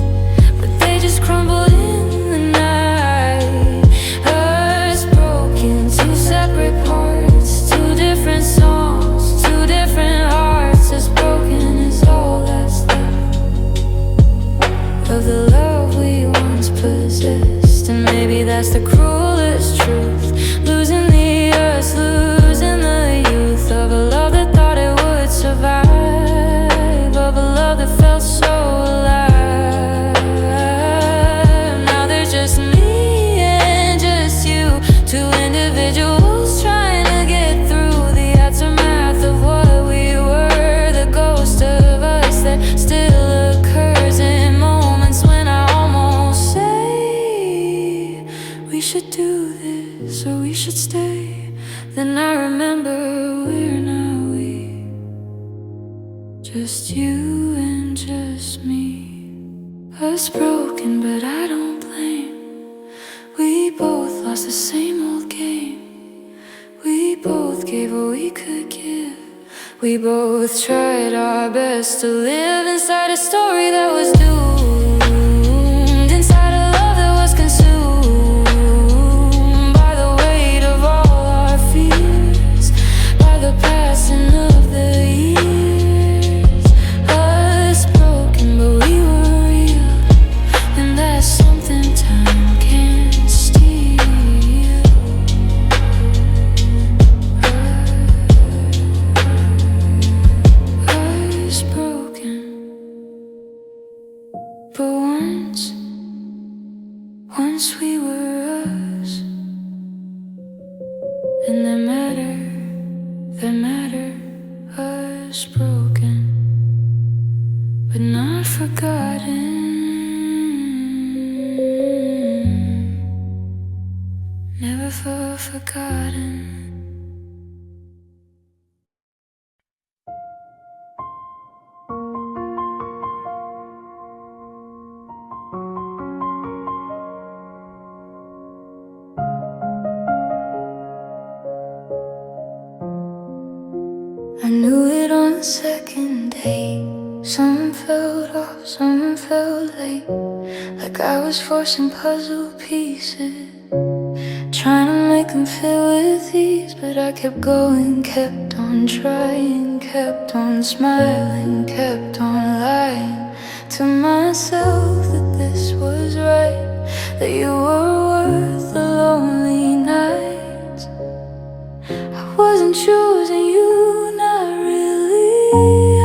but they just crumbled in the night. Us broken, two separate parts, two different songs, two different hearts. As broken is all that's left of the love we once possessed. And maybe that's the cruelest truth, losing the us, losing the youth of a love that thought it would survive, of a love that felt so alive. Now there's just me and just you, two individuals trying to get through the aftermath of what we were, the ghost of us that still occurs in moments when I almost say we should do this or we should stay. Then I remember we're not we, just you and just me. Us broken, but I don't blame. We both lost the same old game. We both gave what we could give. We both tried our best to live inside a story that was doomed, inside a love that was consumed by the weight of all our fears, by the passing of the years. Us broken, but we were real, and that's something time can't steal. Us broken, but once we were us. And that matter, us broken, but not forgotten. Never forgotten. I knew it on the second day. Some felt off, some felt late, like I was forcing puzzle pieces, trying to make them fit with ease. But I kept going, kept on trying, kept on smiling, kept on lying to myself that this was right, that you were worth the lonely nights. I wasn't choosing you, not really.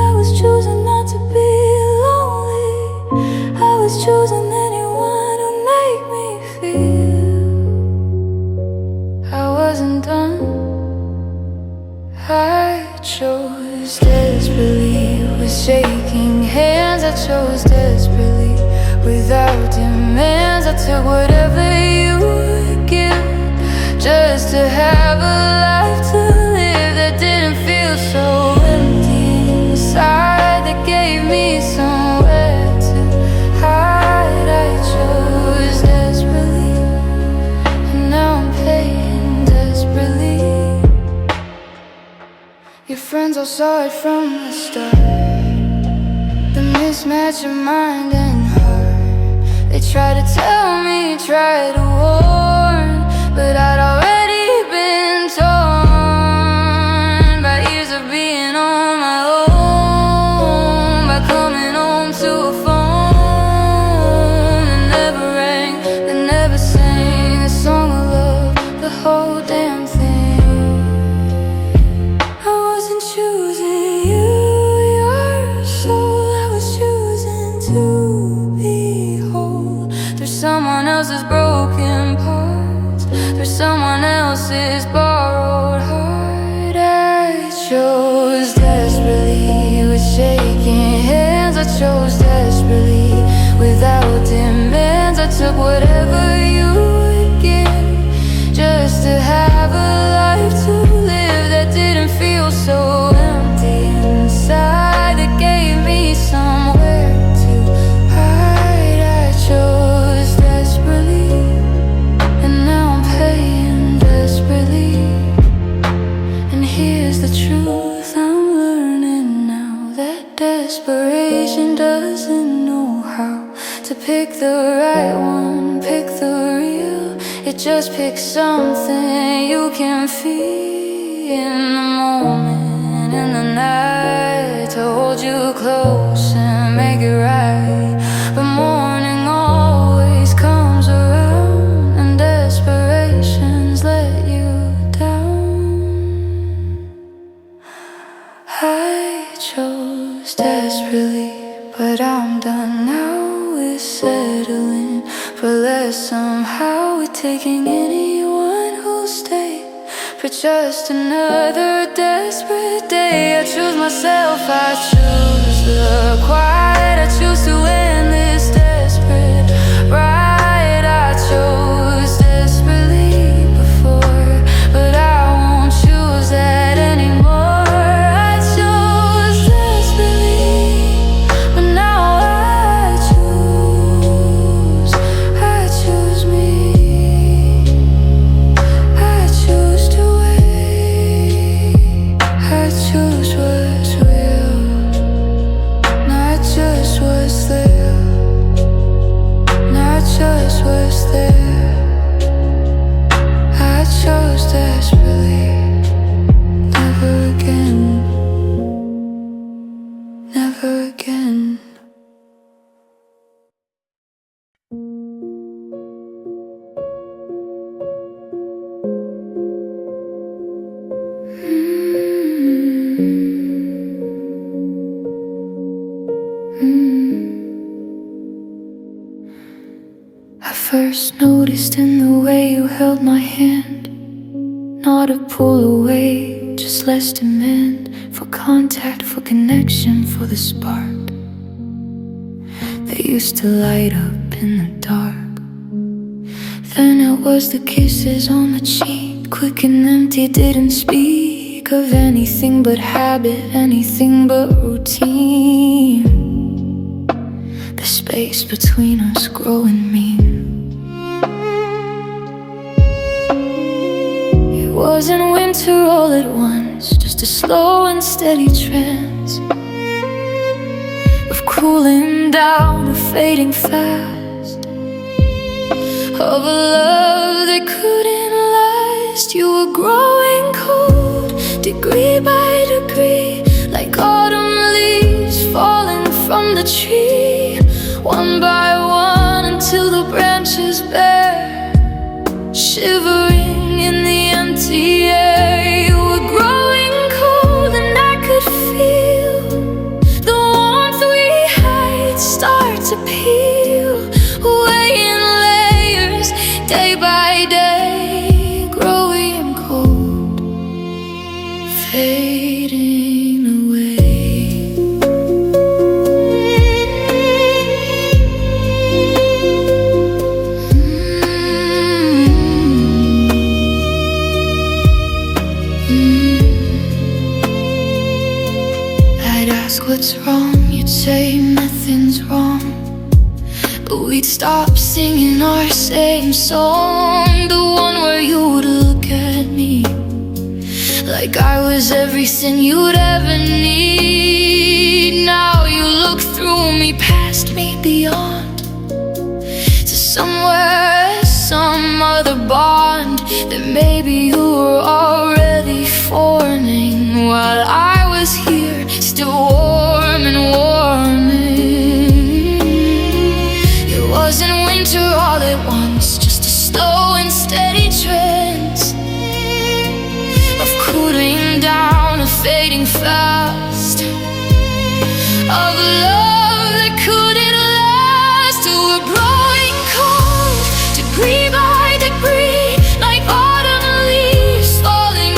I was choosing not to be lonely. I was choosing anyone who'd make me feel I wasn't done. I chose desperately with shaking hands. I chose desperately without demands. I took whatever you would give just to have a life to live that didn't feel so empty inside, that gave me somewhere to hide. I chose desperately, and now I'm paying desperately. Your friends all saw it from the start, the mismatch of mind and heart. They tried to tell me, tried to warn, but I'd already been torn by years of being on my own, by coming home to a phone that never rang, that never sang a song of love, the whole damn thing. I wasn't up whatever you would give, just to have a life to live that didn't feel so empty inside, that gave me somewhere to hide. I chose desperately, and now I'm paying desperately. And here's the truth I'm learning now, that desperation doesn't know how to pick the right one, pick the real. It just picks something you can feel in the moment, in the night, to hold you close and make it right. But morning always comes around, and desperations let you down. I chose desperately, but I'm done now with settling for less. Somehow we're taking anyone who'll stay for just another desperate day. I choose myself, I choose the quiet, I choose to end this desperate ride. I chose desperately before, but I won't choose that anymore. I chose desperately, but now I choose me. I choose to wait. I choose what's real, not just what's there, not just what's there. I chose desperately, never again, never again. I first noticed in the way you held my hand, not a pull away, just less demand for contact, for connection, for the spark that used to light up in the dark. Then it was the kisses on the cheek, quick and empty, didn't speak of anything but habit, anything but routine. The space between us growing mean. It wasn't winter all at once, just a slow and steady trance of cooling down, of fading fast, of a love that couldn't last. You were growing cold, degree by degree, like autumn leaves falling from the tree, one by one until the branches bare, shivering in the empty air. You were growing cold and I could feel the warmth we had start to peel away in layers, day by day, growing cold, fading away. I'd ask what's wrong, you'd say nothing's wrong, but we'd stop singing our same song, the one where you would look at me like I was everything you'd ever need. Now you look through me, past me, beyond, to somewhere, some other bond that maybe you were already forming, while I was here, still warm and warming. It wasn't winter all at once, just a slow and steady trance of cooling down, of fading fast, of love that couldn't last. We were growing cold, degree by degree, like autumn leaves falling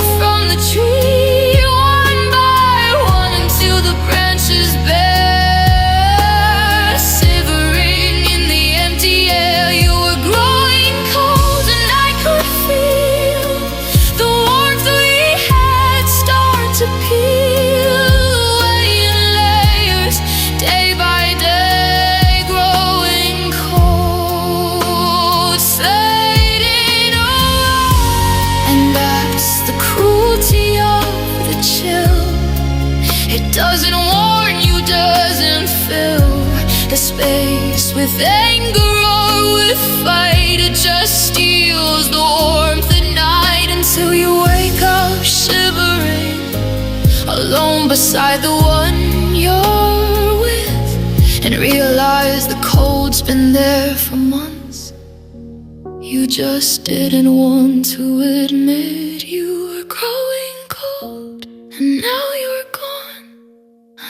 doesn't warn you, doesn't fill the space with anger or with fight. It just steals the warmth at night until you wake up shivering, alone beside the one you're with, and realize the cold's been there for months. You just didn't want to admit you were growing cold, and now you're gone.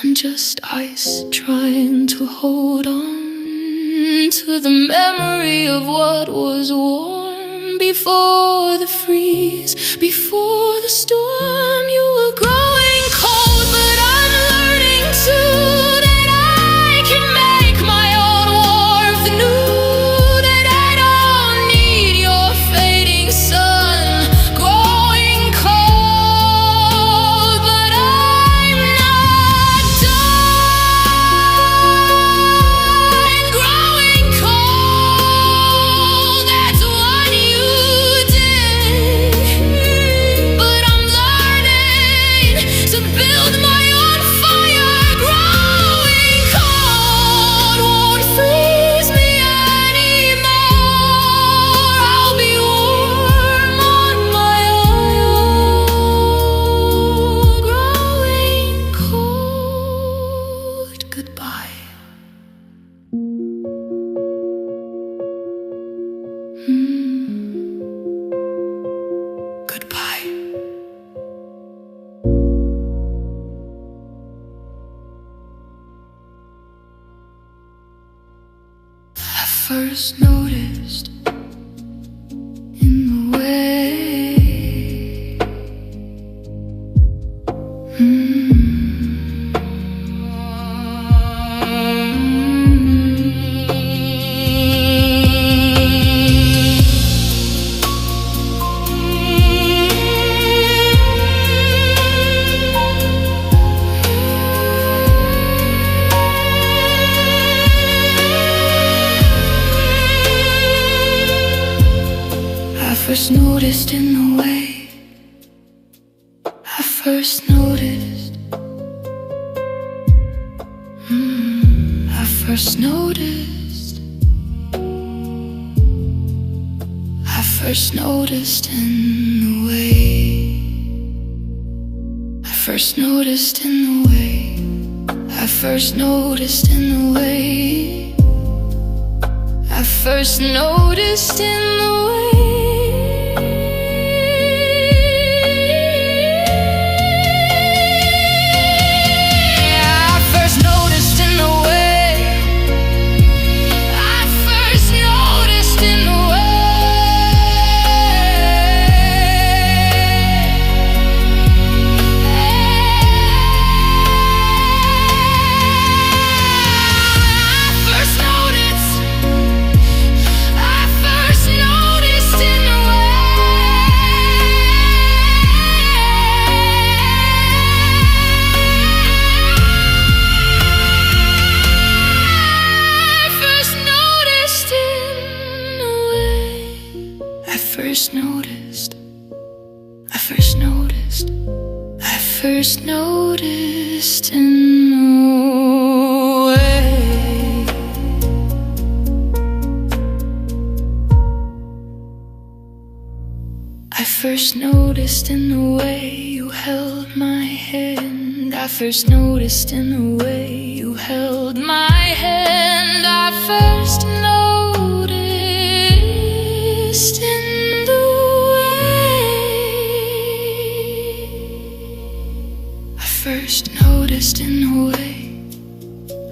I'm just ice trying to hold on to the memory of what was warm before the freeze, before the storm. You were growing cold, but I'm learning too that I can make my own warmth new, that I don't need your fading sun. Growing cold, but I'm not done. Growing cold, that's what you did. But I'm learning to build my own fire. Growing cold won't freeze me anymore. I'll be warm on my own. Growing cold, goodbye. Goodbye. I first noticed in the way I first noticed in the way. I first noticed. I first noticed. I first noticed in the way. I first noticed in the way. I first noticed in the way. I first noticed in the way. I first noticed in the way. I first noticed in the way you held my hand. I first noticed in the way you held my hand. I first noticed in the first noticed in the way.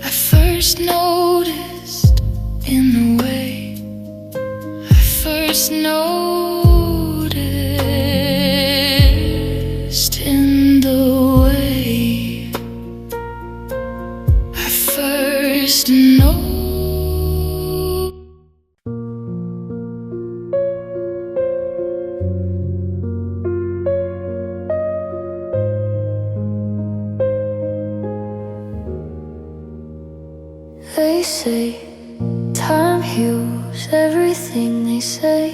I first noticed in the way. I first noticed in the way. I first noticed. They say time heals everything, they say,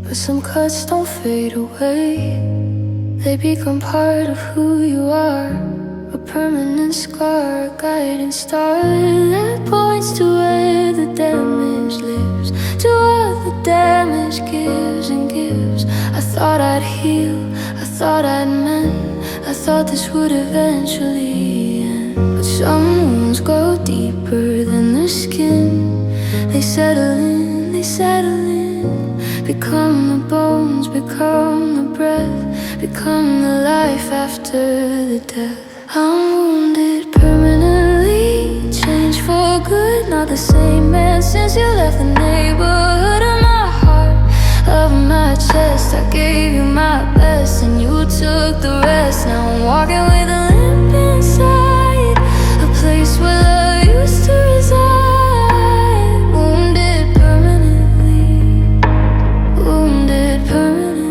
but some cuts don't fade away. They become part of who you are a permanent scar, a guiding star that points to where the damage lives, to what the damage gives and gives. I thought I'd heal, I thought I'd mend, I thought this would eventually end. But some wounds go deeper than the skin. They settle in, they settle in, become the bones, become the breath, become the life after the death. I'm wounded permanently, changed for good, not the same man since you left the neighborhood of my heart, of my chest. I gave you my best and you took the rest. Now I'm walking with a limp inside, a place where love used to reside. Wounded permanently, wounded permanently.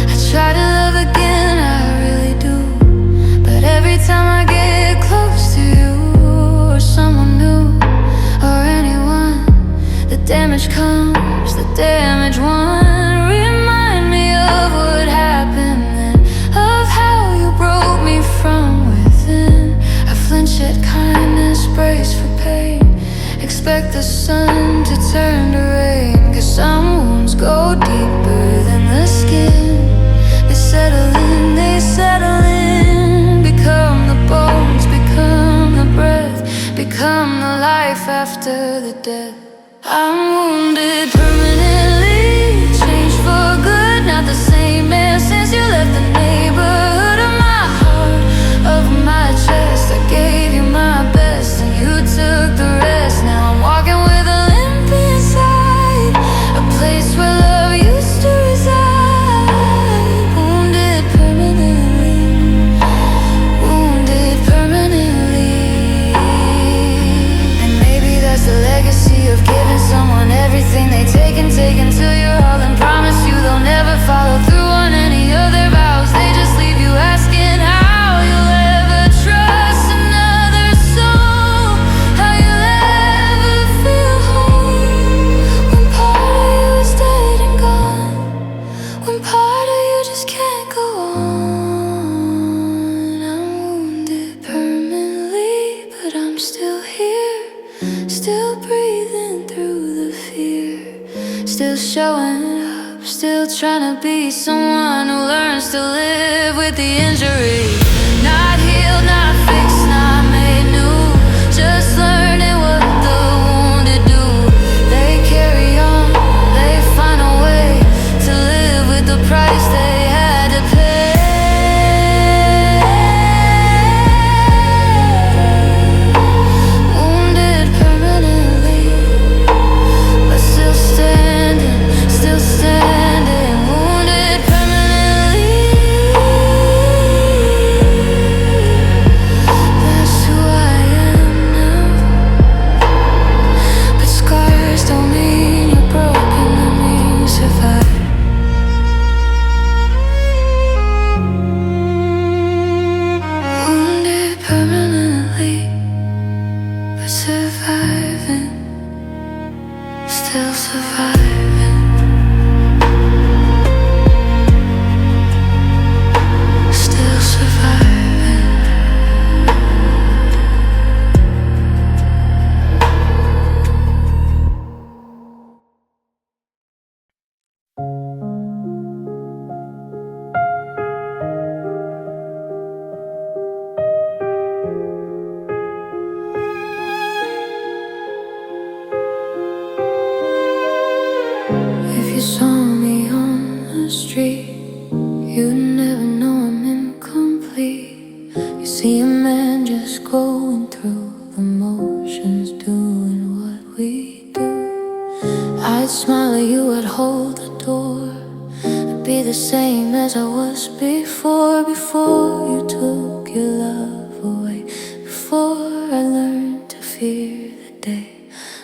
I try to love again, I really do, but every time I get close to you or someone new or anyone, the damage comes, the damage won. Remind me of what happened then, of how you broke me from within. I flinch at kindness, brace for pain, expect the sun to turn to rain. 'Cause some wounds go deeper than the skin. They settle in, they settle in, become the bones, become the breath, become the life after the death. I'm wounded permanently, changed for good, not the same man since you left the neighborhood of my heart, of my chest. I gave you my best and you took the rest. Now I'm walking with a limp inside, a place where love used to reside. Wounded permanently, wounded permanently. And maybe that's the legacy of giving someone everything they take until you're all and promise you they'll never follow through on any of their vows. They just leave you asking how you'll ever trust another soul, how you'll ever feel whole when part of you is dead and gone, when part of you just can't go on. I'm wounded permanently, but I'm still here, still breathing through the fear, still showing up, still trying to be someone who learns to live with the injury. Not healed, not fixed, not made new, just learning what the wounded do. They carry on, they find a way to live with the price they had to pay. Wounded permanently, but still standing, still standing. Wounded permanently, that's who I am now. But scars don't mean you're broken, they mean you survived. Wounded permanently, but surviving, still surviving, still surviving. If you saw me on the street, you'd never know I'm incomplete. You see a man just going through the motions, doing what we do. I'd smile at you, I'd hold the door, I'd be the same as I was before you took your love away, before I learned to fear the day.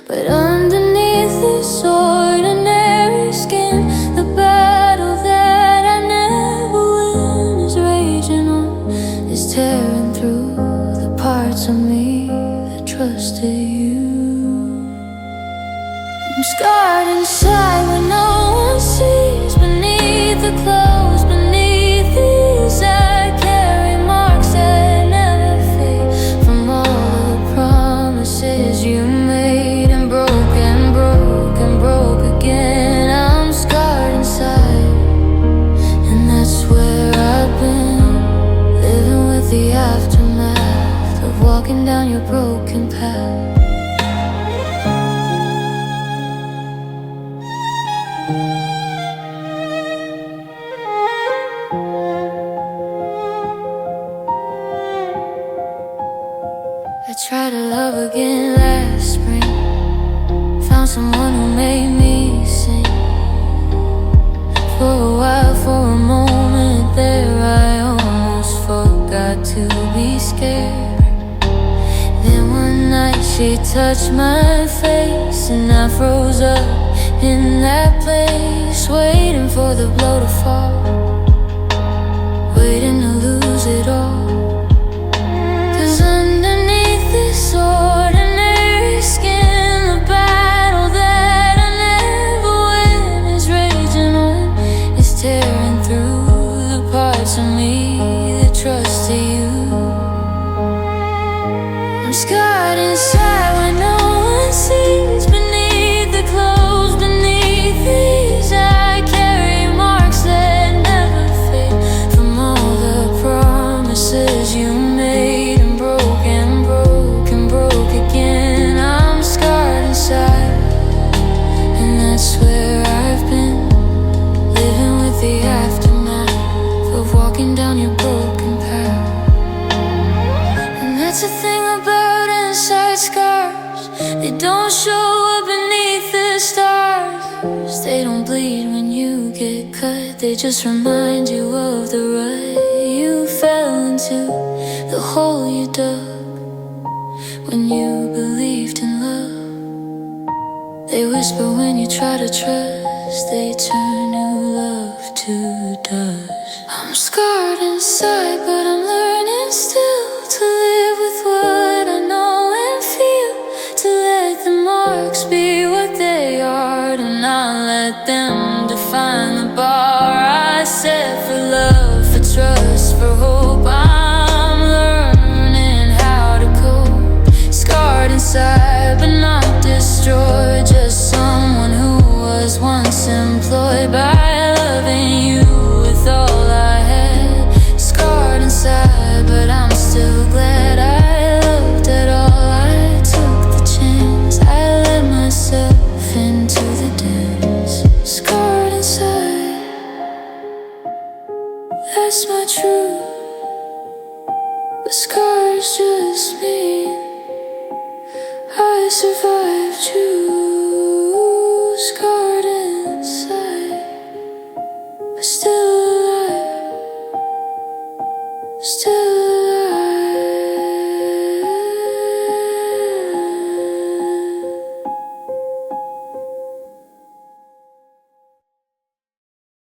But underneath this ordinary skin, the battle that I never win is raging on, is terrible. scarred inside when no one sees. Beneath the clothes, beneath these, I carry marks that never fade from all the promises you made, and broke and broke and broke again. I'm scarred inside, and that's where I've been, living with the aftermath of walking down your broken path. I tried to love again last spring, found someone who made me sing. For a while, for a moment there, I almost forgot to be scared. Then one night she touched my face, and I froze up in that place, waiting for the blow to fall, waiting to lose it all. I'm scarred inside when no one sees. Beneath the clothes, beneath these, I carry marks that never fade from all the promises you made, and broke and broke and broke again. I'm scarred inside, and that's where I've been, living with the aftermath of walking down your broken path. And that's the thing about inside scars, they don't show up beneath the stars. They don't bleed when you get cut, they just remind you of the rut you fell into, the hole you dug when you believed in love. They whisper when you try to trust, they turn new love to dust. I'm scarred inside, but I'm learning still to live with what I know and feel, to let the marks be what they are, to not let them define the bar I set for love, for trust, for hope. I'm learning how to cope, scarred inside but not destroyed, just someone who was once employed by loving you with all I had. Scarred inside, but I'm still glad I looked at all. I took the chance, I let myself into the dance. Scarred inside, that's my truth, but scars just mean I survived you. Scarred inside, but still alive, still